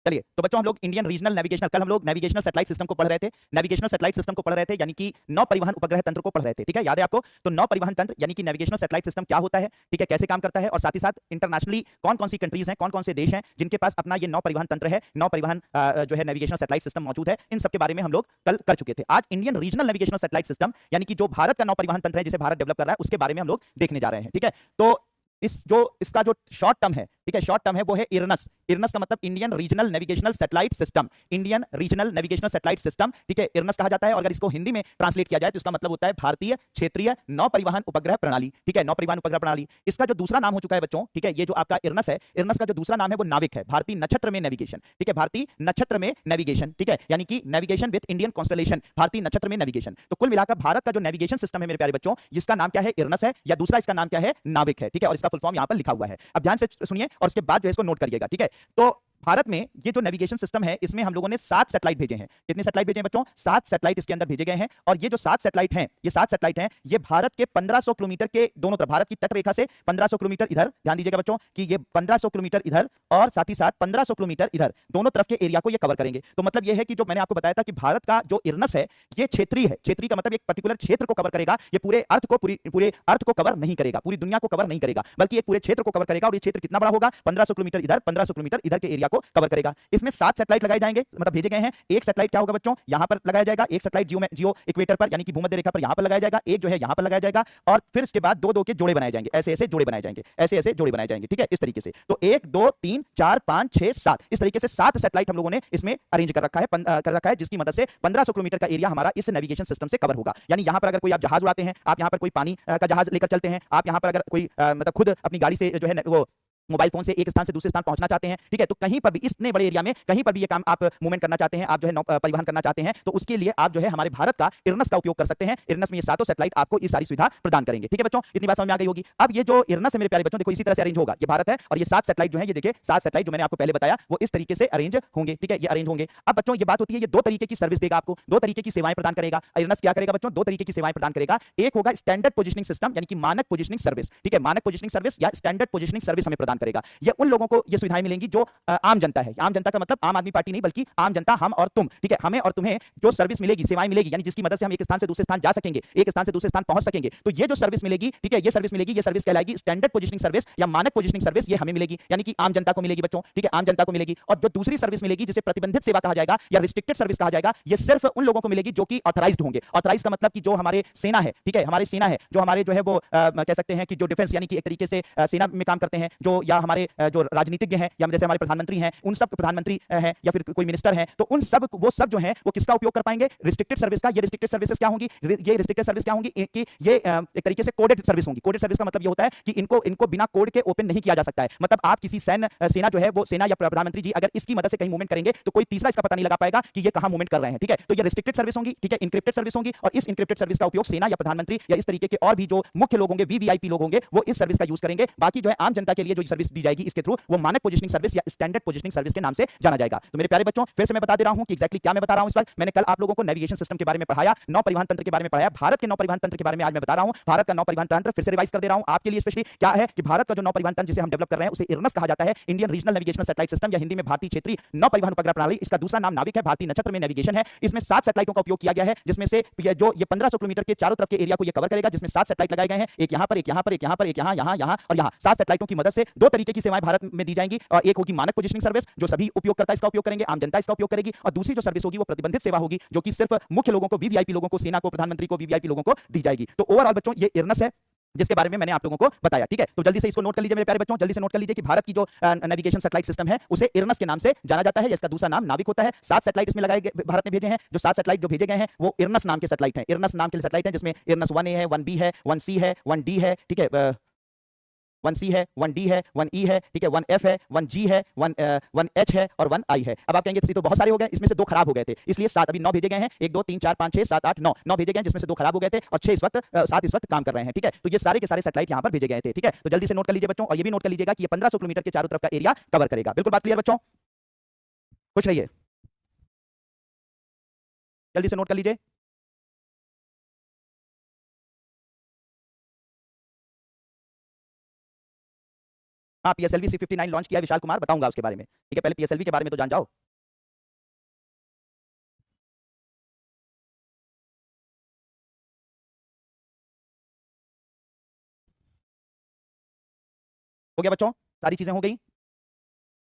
चलिए तो बच्चों हम लोग इंडियन रीजनल नेविगेशनल, कल हम लोग नेविगेशनल सैटेलाइट सिस्टम को पढ़ रहे थे, नेविगेशनल सैटेलाइट सिस्टम को पढ़ रहे थे, यानी कि नौ परिवहन उपग्रह तंत्र को पढ़ रहे थे। ठीक है, याद है आपको? तो नौ परिवहन तंत्र यानी कि नेविगेशनल सैटेलाइट सिस्टम क्या होता है, ठीक है, कैसे काम करता है, और साथ ही साथ इंटरनेशनली कौन कौन सी कंट्रीज हैं, कौन कौन से देश हैं जिनके पास अपना ये नौ परिवहन तंत्र है, नौ परिवहन जो है नेविगेशनल सैटेलाइट सिस्टम मौजूद है, इन सब के बारे में हम लोग कल कर चुके थे। आज Indian regional navigational satellite system यानी कि जो भारत का नौ परिवहन तंत्र है, जिसे भारत डेवलप कर रहा है, उसके बारे में हम लोग देखने जा रहे हैं। ठीक है, तो इसका जो शॉर्ट टर्म है, ठीक है, शॉर्ट टर्म है वो है इरनस। इरनस का मतलब Indian regional navigational satellite system, Indian regional navigational satellite system, ठीक है, इरनस कहा जाता है। और अगर इसको हिंदी में ट्रांसलेट किया जाए तो इसका मतलब होता है भारतीय क्षेत्रीय नौ परिवहन उपग्रह प्रणाली। ठीक है, नौ परिवहन उपग्रह प्रणाली। इसका जो दूसरा नाम हो चुका है बच्चों, ठीक है, ये जो आपका इरनस है, इरनस का जो दूसरा नाम है वो नाविक है, भारतीय नक्षत्र में नेविगेशन। ठीक है, भारतीय नक्षत्र में नेविगेशन, ठीक है, यानी कि नेविगेशन विद इंडियन कॉन्स्टलेशन, भारतीय नक्षत्र में नेविगेशन। तो कुल मिलाकर भारत का जो नेविगेशन सिस्टम है मेरे प्यारे बच्चों, जिसका नाम क्या है, इरनस है, या दूसरा इसका नाम क्या है, नाविक है। ठीक है, और इसका फुल फॉर्म यहां पर लिखा हुआ है। अब ध्यान से सुनिए और उसके बाद जो है इसको नोट करिएगा। ठीक है, तो भारत में ये जो नेविगेशन सिस्टम है, इसमें हम लोगों ने 7 सैटेलाइट भेजे हैं। कितने सैटेलाइट भेजे हैं बच्चों? 7 सैटेलाइट इसके अंदर भेजे गए हैं। और ये जो 7 सैटेलाइट हैं, ये 7 सैटेलाइट हैं, ये भारत के 1500 किलोमीटर के दोनों तरफ, भारत की तट रेखा से 1500 किलोमीटर इधर, ध्यान दीजिएगा बच्चों कि ये 1500 किलोमीटर इधर और साथ ही साथ 1500 किलोमीटर इधर, दोनों तरफ के एरिया को ये कवर करेंगे। तो मतलब ये है कि जो मैंने आपको बताया था कि भारत का जो इरनस है, ये क्षेत्रीय है। क्षेत्रीय का मतलब एक पर्टिकुलर क्षेत्र को कवर करेगा, ये पूरे अर्थ को कवर नहीं करेगा, पूरी दुनिया को कवर नहीं करेगा, बल्कि एक पूरे क्षेत्र को कवर करेगा। और ये क्षेत्र कितना बड़ा होगा? 1500 किलोमीटर इधर, 1500 किलोमीटर इधर के एरिया को कवर करेगा। इसमें 7 सैटेलाइट लगाए जाएंगे, मतलब भेजे गए हैं। एक सैटेलाइट क्या होगा बच्चों? यहां पर लगाया जाएगा। एक सैटेलाइट जियो इक्वेटर पर यानी कि भूमध्य रेखा पर यहां पर लगाया जाएगा। एक जो है यहां पर लगाया जाएगा। और फिर इसके बाद दो दो के जोड़े बनाए जाएंगे, ऐसे ऐसे जोड़े बनाए जाएंगे, ऐसे ऐसे जोड़े बनाए जाएंगे। ठीक है, इस तरीके से। तो 1 2 3 4 5 6 7, इस तरीके से 7 सैटेलाइट हम लोगों ने इसमें अरेंज कर रखा है, जिसकी मदद से 1500 किलोमीटर का एरिया हमारा इस नेविगेशन सिस्टम से कवर होगा। यानी यहां पर अगर कोई आप जहाज उड़ाते हैं, आप यहां पर कोई पानी का जहाज लेकर चलते हैं, आप यहां पर अगर कोई मतलब खुद अपनी गाड़ी से जो है वो मोबाइल फोन से एक स्थान से दूसरे स्थान पहुंचना चाहते हैं, ठीक है, तो कहीं पर भी इतने बड़े एरिया में कहीं पर भी ये काम आप मूवमेंट करना चाहते हैं, आप जो है परिवहन करना चाहते हैं, तो उसके लिए आप जो है हमारे भारत का इरनस का उपयोग कर सकते हैं। इरनस में ये सातों सैटेलाइट आपको इस सारी सुविधा प्रदान करेंगे। ठीक है बच्चों, इतनी बात समझ में आ गई होगी। अब ये जो इरनस है मेरे प्यारे बच्चों, देखो इसी तरह से अरेंज होगा। ये भारत है और ये 7 सैटेलाइट जो है, ये देखिए 7 सैटेलाइट जो मैंने आपको पहले बताया, वो इस तरीके से अरेंज होंगे। ठीक है, ये अरेंज होंगे। अब बच्चों ये बात होती है, ये 2 तरीके की सर्विस देगा आपको, 2 तरीके की सेवाएं प्रदान करेगा। इरनस क्या करेगा बच्चों? 2 तरीके की सेवाएं प्रदान करेगा। एक होगा स्टैंडर्ड पोजिशनिंग सिस्टम, यानी कि मानक पोजिशनिंग सर्विस। ठीक है, मानक पोजिशनिंग सर्विस या स्टैंडर्ड पोजिशनिंग सर्विस हमें प्रदान करेगा। ये उन लोगों को ये सुविधाएं मिलेंगी जो आम जनता है। आम जनता का मतलब आम आदमी पार्टी नहीं, बल्कि आम जनता, हम और तुम। ठीक है, हमें और तुम्हें जो सर्विस मिलेगी, सेवाएं मिलेगी, यानी जिसकी मदद से हम एक स्थान से दूसरे स्थान जा सकेंगे, एक स्थान से दूसरे स्थान पहुंच सकेंगे, तो ये जो सर्विस मिलेगी, ठीक है, ये सर्विस मिलेगी, ये सर्विस कहलाएगी स्टैंडर्ड पोजिशनिंग सर्विस या मानक पोजिशनिंग सर्विस। ये हमें मिलेगी, यानी कि आम जनता को मिलेगी बच्चों। ठीक है, आम जनता को मिलेगी। और जो दूसरी सर्विस मिलेगी, जिसे प्रतिबंधित सेवा कहा जाएगा या रिस्ट्रिक्टेड सर्विस कहा जाएगा, ये सिर्फ उन लोगों को मिलेगी जो कि ऑथराइज्ड होंगे। ऑथराइज्ड का मतलब कि जो हमारे सेना है, ठीक है, हमारी सेना है, जो हमारे जो है वो कह सकते हैं कि जो डिफेंस यानी कि एक तरीके से सेना में काम करते हैं, जो या हमारे जो राजनीतिज्ञ हैं, या जैसे हमारे प्रधानमंत्री हैं, उन सब प्रधानमंत्री हैं या फिर कोई मिनिस्टर हैं, तो उन सब वो सब जो हैं वो किसका उपयोग कर पाएंगे? रिस्ट्रिक्टेड सर्विस का। ये रिस्ट्रिक्टेड सर्विसेज क्या होंगी? ये रिस्ट्रिक्टेड सर्विस क्या होंगी कि ये एक तरीके से कोडेड सर्विस होंगी। कोडेड सर्विस का मतलब ये होता है कि इनको बिना कोड के ओपन नहीं किया जा सकता है। मतलब आप किसी सेना जो है वो सेना या प्रधानमंत्री जी अगर इसकी मदद से कहीं मूवमेंट करेंगे, तो कोई तीसरा इसका पता नहीं लगा पाएगा कि ये कहां मूवमेंट कर रहे हैं। ठीक है, तो ये रिस्ट्रिक्टेड सर्विस होंगी, ठीक है, इंक्रिप्टेड सर्विस होंगी। और इस इंक्रिप्टेड सर्विस का उपयोग सेना या प्रधानमंत्री या इस तरीके के और भी जो मुख्य लोग होंगे, वीवीआईपी लोग होंगे, वो इस सर्विस का यूज करेंगे। बाकी जो है आम जनता के लिए जो सर्विस दी जाएगी इसके थ्रू, वो मानक पोजिशनिंग सर्विस या स्टैंडर्ड पोजिशनिंग सर्विस के नाम से जाना जाएगा। तो मेरे प्यारे बच्चों, फिर से मैं बता दे रहा हूं कि एग्जैक्टली क्या मैं बता रहा हूं इस वक्त। मैंने कल आप लोगों को नेविगेशन सिस्टम के बारे में पढ़ाया, नौ परिवहन तंत्र के बारे में पढ़ाया, भारत के नौ परिवहन तंत्र के बारे में आज मैं बता रहा हूं। भारत का नौ परिवहन तंत्र फिर से रिवाइज कर दे रहा हूं आपके लिए स्पेशली। क्या है कि भारत का जो नौ परिवहन तंत्र जिसे हम डेवलप कर रहे हैं, उसे इरनस कहा जाता है, Indian regional navigational satellite system, या हिंदी में भारतीय क्षेत्रीय नौ परिवहन उपग्रह प्रणाली। इसका दूसरा नाम नाविक है, भारतीय नक्षत्र में नेविगेशन है। इसमें 7 सैटेलाइटों का उपयोग किया गया है, जिसमें से जो ये 1500 किलोमीटर के चारों तरफ के एरिया को ये कवर करेगा, जिसमें 7 सैटेलाइट लगाए गए हैं, एक यहां पर, एक यहां पर, एक यहां पर, एक यहां और यहां। 7 सैटेलाइटों की मदद से 2 तरीके की सेवाएं भारत में दी जाएंगी। और एक होगी मानक पोजिशनिंग सर्विस, जो सभी उपयोगकर्ता इसका उपयोग करेंगे, आम जनता इसका उपयोग करेगी। और दूसरी जो सर्विस होगी वो प्रतिबंधित सेवा होगी, जो कि सिर्फ मुख्य लोगों को, वीवीआईपी लोगों को, सेना को, प्रधानमंत्री को, वीवीआईपी लोगों को दी जाएगी। तो ओवरऑल बच्चों ये इरनस है जिसके बारे में मैंने आप लोगों को बताया। ठीक है, तो जल्दी से इसको नोट कर लीजिए मेरे प्यारे बच्चों, जल्दी से नोट कर लीजिए कि भारत की जो नेविगेशन सैटेलाइट सिस्टम है उसे इरनस के नाम से जाना जाता है। इसका दूसरा नाम नाविक होता है। 7 सैटेलाइट इसमें लगाए गए, भारत ने भेजे हैं। जो 7 सैटेलाइट जो भेजे गए हैं वो इरनस नाम के सैटेलाइट हैं। इरनस नाम के सैटेलाइट हैं, जिसमें इरनस 1A है, 1B है, 1C है, 1D है, ठीक है, 1C है, 1D है, 1E है, ठीक है, 1F है, 1G है, 1H है और 1I है। अब आप कहेंगे तो बहुत सारे हो गए, इसमें से 2 खराब हो गए थे, इसलिए 7 अभी 9 भेजे गए हैं। 1 2 3 4 5 6 7 8 9 भेजे गए हैं, जिसमें से 2 खराब हो गए थे और 7 इस वक्त काम कर रहे हैं। ठीक है, तो ये सारे के सारे सैटेलाइट यहां पर भेजे गए थे। ठीक है, तो जल्दी से नोट कर लीजिए बच्चों, और ये भी नोट कर लीजिएगा कि ये 1500 किलोमीटर के चारों तरफ का एरिया कवर करेगा। बिल्कुल बात क्लियर बच्चों? खुश रहिए, जल्दी से नोट कर लीजिए। हाँ, PSLV C59 लॉन्च किया है विशाल कुमार, बताऊंगा उसके बारे में, ठीक है। पहले PSLV के बारे में तो जान जाओ। हो गया बच्चों, सारी चीजें हो गई।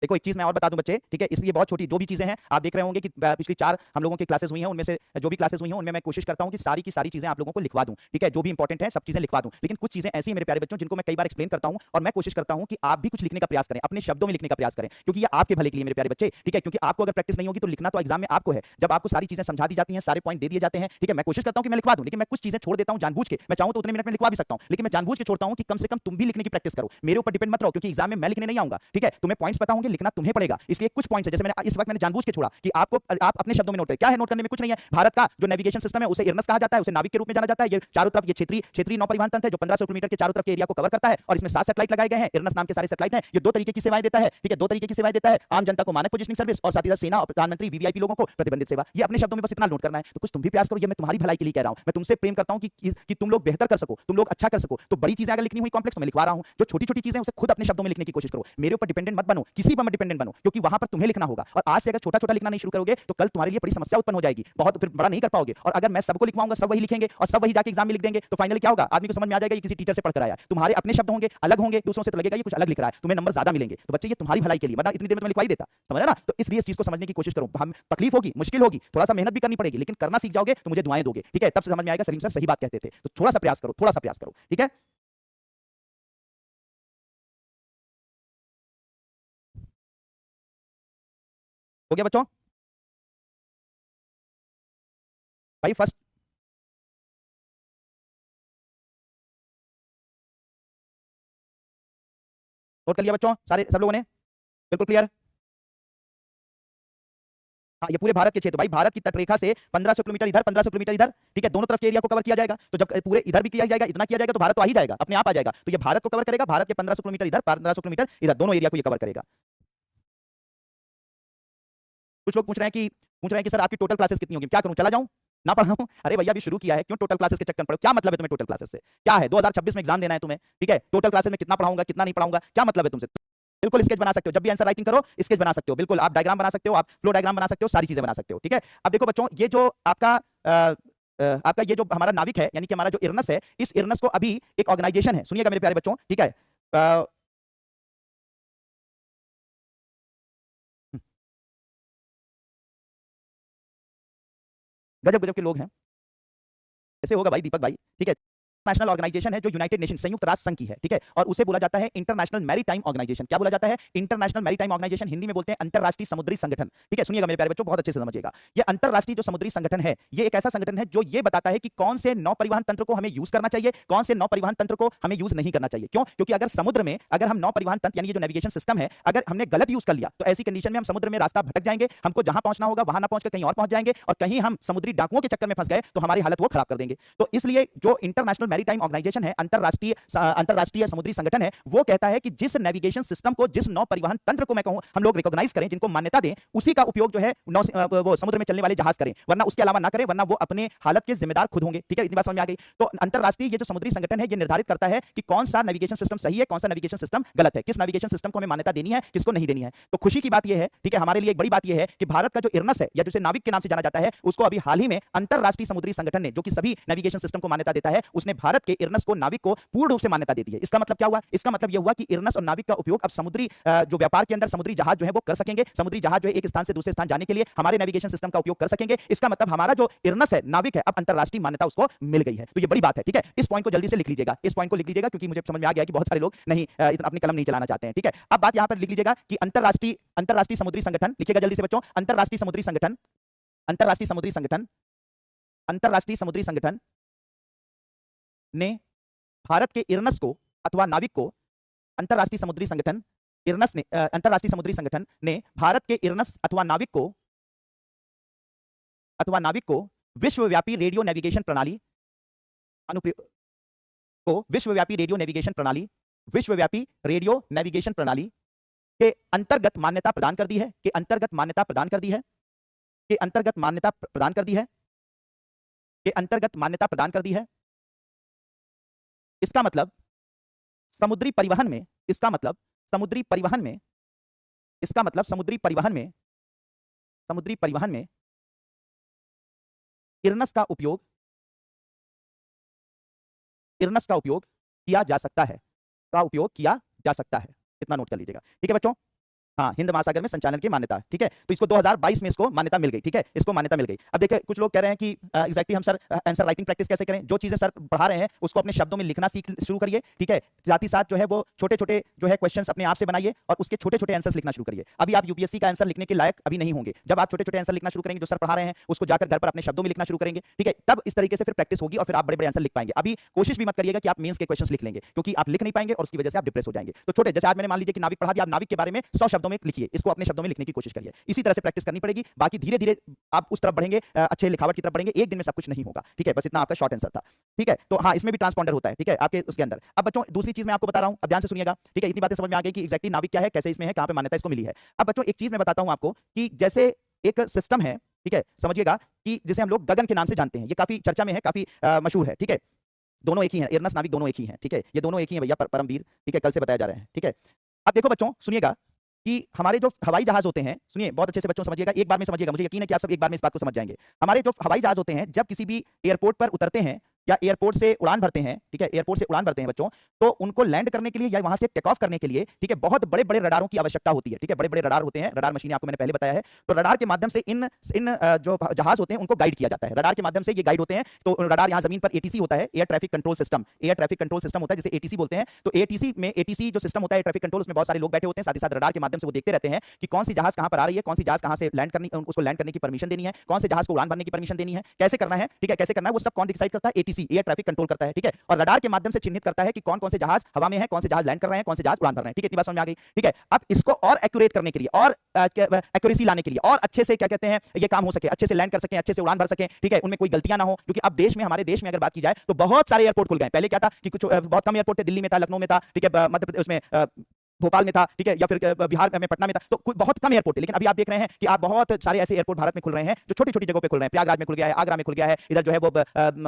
देखो एक चीज मैं और बता दूं बच्चे, ठीक है, इसलिए बहुत छोटी जो भी चीजें हैं आप देख रहे होंगे कि पिछली 4 हम लोगों की क्लासेस हुई हैं, उनमें से जो भी क्लासेस हुई हैं उनमें मैं कोशिश करता हूं कि सारी की सारी चीजें आप लोगों को लिखवा दूं, ठीक है, जो भी इंपॉर्टेंट है सब चीजें लिखवा दूं। लेकिन कुछ चीजें ऐसी हैं मेरे प्यारे बच्चों जिनको मैं कई बार एक्सप्लेन करता हूं, और मैं कोशिश करता हूं कि आप भी कुछ लिखने का प्रयास करें, अपने शब्दों में लिखने का प्रयास करें, क्योंकि ये आपके भले के लिए मेरे प्यारे बच्चे, ठीक है। क्योंकि आपको अगर प्रैक्टिस नहीं होगी तो लिखना तो एग्जाम में आपको है। जब आपको सारी चीजें समझा दी जाती हैं, सारे पॉइंट दे दिए जाते हैं, ठीक है, मैं कोशिश करता हूं कि मैं लिखवा दूं, लेकिन मैं कुछ चीजें छोड़ देता हूं जानबूझ के। मैं चाहूं तो उतने मिनट में लिखवा भी सकता हूं, लेकिन मैं जानबूझ के छोड़ता हूं कि कम से कम तुम भी लिखने की प्रैक्टिस करो, मेरे ऊपर डिपेंड मत रहो, क्योंकि एग्जाम में मैं लिखने नहीं आऊंगा, ठीक है। तुम्हें पॉइंट्स पता होंगे, लिखना तुम्हें पड़ेगा। इसलिए कुछ पॉइंट्स है, जैसे मैंने इस वक्त मैंने जानबूझ के छोड़ा कि आपको आप अपने शब्दों में नोट करें। क्या है नोट करने में, कुछ नहीं है। भारत का जो नेविगेशन सिस्टम है उसे इरनस कहा जाता है, उसे नाविक के रूप में जाना जाता है। ये चारों तरफ ये क्षेत्रीय नौ परिवहन तंत्र है जो 1500 किलोमीटर के चारों तरफ के एरिया को कवर करता है, और इसमें 7 सैटेलाइट लगाए गए हैं। इरनस नाम के सारे सैटेलाइट हैं। ये 2 तरीके की सेवाएं देता है, ठीक है, 2 तरीके की सेवाएं देता है। आम जनता को मानक पोजिशनिंग सर्विस, और साथ ही साथ सेना और प्रधानमंत्री वीवीआईपी लोगों को प्रतिबंधित सेवा। ये अपने शब्दों में बस इतना नोट करना है। तो कुछ तुम भी प्रयास करो, ये मैं तुम्हारी भलाई के लिए कह रहा हूं। मैं तुमसे प्रेम करता हूं कि तुम लोग बेहतर कर सको, तुम लोग अच्छा कर सको। तो बड़ी चीजें अगर लिखनी हुई कॉम्प्लेक्स तो मैं लिखवा रहा हूं, जो छोटी छोटी चीजें उसे खुद अपने शब्दों में लिखने की कोशिश करो। मेरे ऊपर डिपेंडेंट मत बनो, किसी पर मत डिपेंडेंट बनो, क्योंकि वहां पर तुम्हें लिखना होगा। और आज से अगर छोटा छोटा लिखना नहीं शुरू करोगे तो कल तुम्हारे लिए बड़ी समस्या उत्पन्न हो जाएगी, बहुत फिर बड़ा नहीं कर पाओगे। और अगर मैं सबको लिखवाऊंगा, सब वही लिखेंगे और सब वही जाके एग्जाम में लिख देंगे, तो फाइनली क्या होगा, आदमी को समझ में आ जाएगा ये किसी टीचर से पढ़कर आया है। तुम्हारे अपने शब्द होंगे, अलग होंगे दूसरों से, तो लगेगा ये कुछ अलग लिख रहा है, तुम्हें नंबर ज्यादा मिलेंगे। तो बच्चे ये तुम्हारी भलाई के लिए, वरना इतनी देर में तुम्हें लिखवाई देता, समझ रहे ना। तो इसलिए इस चीज को समझने की कोशिश करो। हम तकलीफ होगी, मुश्किल होगी, थोड़ा सा मेहनत भी करनी पड़ेगी, लेकिन करना सीख जाओगे तो मुझे दुआएं दोगे, ठीक है। तब से समझ में आएगा सलीम सर सही बात कहते थे। तो थोड़ा सा प्रयास करो, थोड़ा सा प्रयास करो, ठीक है। हो गया बच्चों, भाई फर्स्ट नोट कर लिया बच्चों, सारे सब लोगों ने, बिल्कुल क्लियर। हाँ, ये पूरे भारत के क्षेत्र, भाई भारत की तटरेखा से 1500 किलोमीटर इधर, 1500 किलोमीटर इधर, ठीक है, दोनों तरफ के एरिया को कवर किया जाएगा। तो जब पूरे इधर भी किया जाएगा, इतना किया जाएगा, तो भारत तो आ ही जाएगा, अपने आप आ जाएगा। तो ये भारत को कवर करेगा, भारत के 1500 किलोमीटर इधर, 1500 किलोमीटर इधर, दोनों एरिया को ये कवर करेगा। कुछ लोग पूछ रहे हैं कि सर आपकी टोटल क्लासेस कितनी होगी, क्या करूं, चला जाऊं, ना पढ़ाऊं? अरे भैया अभी शुरू किया है, क्यों टोटल क्लासेस के चक्कर में पड़ो? क्या मतलब है तुम्हें टोटल क्लासेस से? क्या है 2026 में एग्जाम देना है तुम्हें, ठीक है। टोटल क्लासेस में कितना पढ़ाऊंगा, कितना नहीं पढ़ाऊंगा, क्या मतलब है तुमसे? बिल्कुल स्केच बना सकते हो, जब भी आंसर राइटिंग करो स्केच बना सकते हो, बिल्कुल आप डायग्राम बना सकते हो, आप फ्लो डायग्राम बना सकते हो, सारी चीजें बना सकते हो, ठीक है। अब देखो बच्चों, ये जो आपका ये जो हमारा नाविक है, यानी कि हमारा जो इरनस है, इस इरनस को अभी एक ऑर्गेनाइजेशन है, सुनिएगा मेरे प्यारे बच्चों, ठीक है। गजब गजब के लोग हैं, ऐसे होगा भाई दीपक भाई, ठीक है। नेशनल ऑर्गेनाइजेशन है जो यूनाइटेड नेशन संयुक्त राष्ट्र संघ की है, ठीक है, और उसे बोला जाता है इंटरनेशनल मैरीटाइम ऑर्गेनाइजेशन। क्या बोला जाता है? इंटरनेशनल मैरीटाइम ऑर्गेनाइजेशन, हिंदी में बोलते हैं अंतरराष्ट्रीय समुद्री संगठन, ठीक है। सुनिएगा मेरे प्यारे बच्चों, बहुत अच्छे से समझिएगा। ये अंतरराष्ट्रीय जो समुद्री संगठन है, ये एक ऐसा संगठन है जो ये बताता है कि कौन से नौ परिवहन तंत्र को हमें यूज करना चाहिए, कौन से नौ परिवहन तंत्र को हमें यूज नहीं करना चाहिए। क्यों? क्योंकि अगर समुद्र में अगर हम नौ परिवहन तंत्र यानी जो नेविगेशन सिस्टम है, अगर हमने गलत यूज कर लिया तो ऐसी कंडीशन में हम समुद्र में रास्ता भटक जाएंगे, हमको जहां पहुंचना होगा वहां ना पहुंचकर कहीं और पहुंच जाएंगे, और कहीं हम समुद्री डाकुओं के चक्कर में फंस गए तो हमारी हालत वो खराब कर देंगे। तो इसलिए जो इंटरनेशनल मैरीटाइम ऑर्गेनाइजेशन है, अंतरराष्ट्रीय समुद्री संगठन है, वो कहता है कि जिस नेविगेशन सिस्टम को, जिस नौ परिवहन तंत्र को मैं कहूं हम लोग रिकॉग्नाइज करें, जिनको मान्यता दें, उसी का उपयोग जो है वो समुद्र में चलने वाले जहाज करें, वरना उसके अलावा ना करें, वरना वो अपने हालत के जिम्मेदार खुद होंगे, ठीक है। इतनी बात समझ में आ गई। तो अंतरराष्ट्रीय ये जो समुद्री संगठन है, ये निर्धारित करता है कि कौन सा नेविगेशन सिस्टम सही है, कौन सा नेविगेशन सिस्टम गलत है, किस नेविगेशन सिस्टम को हमें मान्यता देनी है, किसको नहीं देनी है। तो खुशी की बात यह है, ठीक है, हमारे लिए एक बड़ी बात यह है कि भारत का जो इरनस है, या जिसे नाविक के नाम से जाना जाता है, उसको अभी हाल ही में अंतरराष्ट्रीय समुद्री संगठन ने, जो कि सभी नेविगेशन सिस्टम को मान्यता देता है, उसने भारत के इरनस को, नाविक को पूर्ण रूप से मान्यता दे दी है। इसका मतलब क्या हुआ? इसका मतलब यह हुआ कि इरनस और नाविक का उपयोग अब समुद्री जो व्यापार के अंदर समुद्री जहाज जो है वो कर सकेंगे, समुद्री जहाज जो है एक स्थान से दूसरे स्थान जाने के लिए हमारे नेविगेशन सिस्टम का उपयोग कर सकेंगे। इसका मतलब हमारा जो इरनस है, नाविक है, अब अंतरराष्ट्रीय मान्यता उसको मिल गई है। तो ये बड़ी बात है, ठीक है। इस पॉइंट को जल्दी से लिख लीजिएगा, इस पॉइंट को लिख लीजिएगा, क्योंकि मुझे समझ में आ गया कि बहुत सारे लोग नहीं इतना अपनी कलम नहीं चलाना चाहते हैं, ठीक है। अब बात यहां पर लिख लीजिएगा कि अंतरराष्ट्रीय समुद्री संगठन, लिखिएगा जल्दी से बच्चों, अंतरराष्ट्रीय समुद्री संगठन, अंतरराष्ट्रीय समुद्री संगठन, अंतरराष्ट्रीय समुद्री संगठन ने भारत के इरनस को अथवा नाविक को, अंतरराष्ट्रीय समुद्री संगठन इरनस ने अंतरराष्ट्रीय समुद्री संगठन ने भारत के इरनस अथवा नाविक को विश्वव्यापी रेडियो नेविगेशन प्रणाली अनुप्रयोग को विश्वव्यापी रेडियो नेविगेशन प्रणाली, विश्वव्यापी रेडियो नेविगेशन प्रणाली के अंतर्गत मान्यता प्रदान कर दी है, के अंतर्गत मान्यता प्रदान कर दी है, के अंतर्गत मान्यता प्रदान कर दी है, के अंतर्गत मान्यता प्रदान कर दी है। इसका मतलब समुद्री परिवहन में, इसका मतलब समुद्री परिवहन में, इसका मतलब समुद्री परिवहन में इरनस का उपयोग किया जा सकता है, इतना नोट कर लीजिएगा। ठीक है बच्चों, हाँ, हिंद महासागर में संचालन की मान्यता। ठीक है, तो इसको 2022 में इसको मान्यता मिल गई। ठीक है, इसको मान्यता मिल गई। अब देखिए कुछ लोग कह रहे हैं कि एग्जैक्टली हम सर आंसर राइटिंग प्रैक्टिस कैसे करें। जो चीजें सर पढ़ा रहे हैं उसको अपने शब्दों में लिखना सीख शुरू करिए। ठीक है, साथ ही साथ जो है वो छोटे छोटे जो है क्वेश्चंस अपने आप से बनाइए और उसके छोटे छोटे आंसर्स लिखना शुरू करिए। अभी आप यूपीएससी का आंसर लिखने के लायक अभी नहीं होंगे। जब आप छोटे छोटे आंसर लिखना शुरू करेंगे, जो सर पढ़ा रहे हैं उसको जाकर घर पर अपने शब्दों में लिखना शुरू करेंगे। ठीक है, तब इस तरीके से फिर प्रैक्टिस होगी और फिर आप बड़े बड़े आंसर लिख पाएंगे। अभी कोशिश भी मत करिएगा कि आप मेंस के क्वेश्चंस लिख लेंगे, क्योंकि आप लिख नहीं पाएंगे और उसकी वजह से आप डिप्रेस हो जाएंगे। तो छोटे, जैसे आज मैंने मान लीजिए कि नाविक पढ़ा दिया, आप नाविक के बारे में 100 शब्दों में लिखिए, इसको अपने शब्दों में लिखने की कोशिश करिए। इसी तरह से प्रैक्टिस करनी पड़ेगी। बाकी धीरे धीरे आप उस तरफ बढ़ेंगे, अच्छे लिखावट की तरफ बढ़ेंगे। एक दिन में सब कुछ नहीं होगा। ठीक है, बस इतना आपका शॉर्ट आंसर था। ठीक है, तो हाँ, इसमें भी ट्रांसपॉन्डर होता है। ठीक है, आपके उसके अंदर। अब बच्चों दूसरी चीज मैं आपको बता रहा हूं, अब ध्यान से सुनिएगा। ठीक है, इतनी बातें समझ में आ गई कि एग्जैक्टली नाविक क्या है, कैसे इसमें है, कहां पे मान्यता इसको मिली है। अब बच्चों एक चीज मैं बताता हूं आपको कि जैसे एक सिस्टम है, ठीक है, समझिएगा, कि जिसे हम लोग गगन के नाम से जानते हैं। ये काफी चर्चा में है, काफी मशहूर है। ठीक है, दोनों एक ही है, इरनस नाविक दोनों एक ही है। ठीक है, ये दोनों एक ही है भैया, परमवीर। ठीक है, कल से बताया जा रहा है। ठीक है, अब देखो बच्चों सुनिएगा कि हमारे जो हवाई जहाज होते हैं, सुनिए बहुत अच्छे से बच्चों समझिएगा, एक बार में समझिएगा, मुझे यकीन है कि आप सब एक बार में इस बात को समझ जाएंगे। हमारे जो हवाई जहाज होते हैं, जब किसी भी एयरपोर्ट पर उतरते हैं या एयरपोर्ट से उड़ान भरते हैं, ठीक है, एयरपोर्ट से उड़ान भरते हैं बच्चों, तो उनको लैंड करने के लिए या वहां से टेक ऑफ करने के लिए, ठीक है, बहुत बड़े बड़े रडारों की आवश्यकता होती है। ठीक है, बड़े बड़े रडार होते हैं, रडार मशीनें आपको मैंने पहले बताया है। तो रडार के माध्यम से इन जो जहाज होते हैं उनको गाइड किया जाता है, रडार के माध्यम से ये गाइड होते हैं। तो रडार यहाँ जमीन पर एटीसी होता है, एयर ट्रैफिक कंट्रोल सिस्टम, होता है, जिसे एटीसी बोलते हैं। तो एटीसी जो सिस्टम होता है, ट्रैफिक कंट्रोल, उसमें बहुत सारे लोग बैठे होते हैं। साथ ही साथ रडार के माध्यम से वो देखते रहते हैं कि कौन सी जहाज कहां पर आ रही है, कौन सी जहाज कहां से लैंड करनी, उसको लैंड करने की परमिशन देनी है, कौन से जहाज को उड़ान भरने की परमिशन देनी है, कैसे करना है। ठीक है, कैसे करना है वो सब कौन डिसाइड करता है, एटीसी, एयर ट्रैफिक कंट्रोल करता है। ठीक है, और रडार के माध्यम से चिन्हित करता है कि कौन कौन से जहाज हवा में है, कौन से जहाज लैंड कर रहे हैं, कौन से जहाज उड़ान भर रहे हैं। ठीक है, इतनी बात समझ में आ गई। ठीक है, अब इसको और एक्यूरेट करने के लिए और एक्यूरेसी लाने के लिए और अच्छे से क्या कहते हैं ये काम हो सके, अच्छे से लैंड कर सके, अच्छे से उड़ान भर सके। ठीक है, उनमें कोई गलतियां ना हो, क्योंकि अब देश में, हमारे देश में अगर बात की जाए तो बहुत सारे एयरपोर्ट खुल गए। पहले क्या था कि कुछ बहुत कम एयरपोर्ट थे, दिल्ली में था, लखनऊ में था, ठीक है, मध्य प्रदेश में भोपाल में था, ठीक है, या फिर बिहार में पटना में था, तो बहुत कम एयरपोर्ट थे। लेकिन अभी आप देख रहे हैं कि आप बहुत सारे ऐसे एयरपोर्ट भारत में खुल रहे हैं जो छोटी छोटी जगहों पे खुल रहे हैं। प्रयागराज में खुल गया है, आगरा में खुल गया है, इधर जो है वो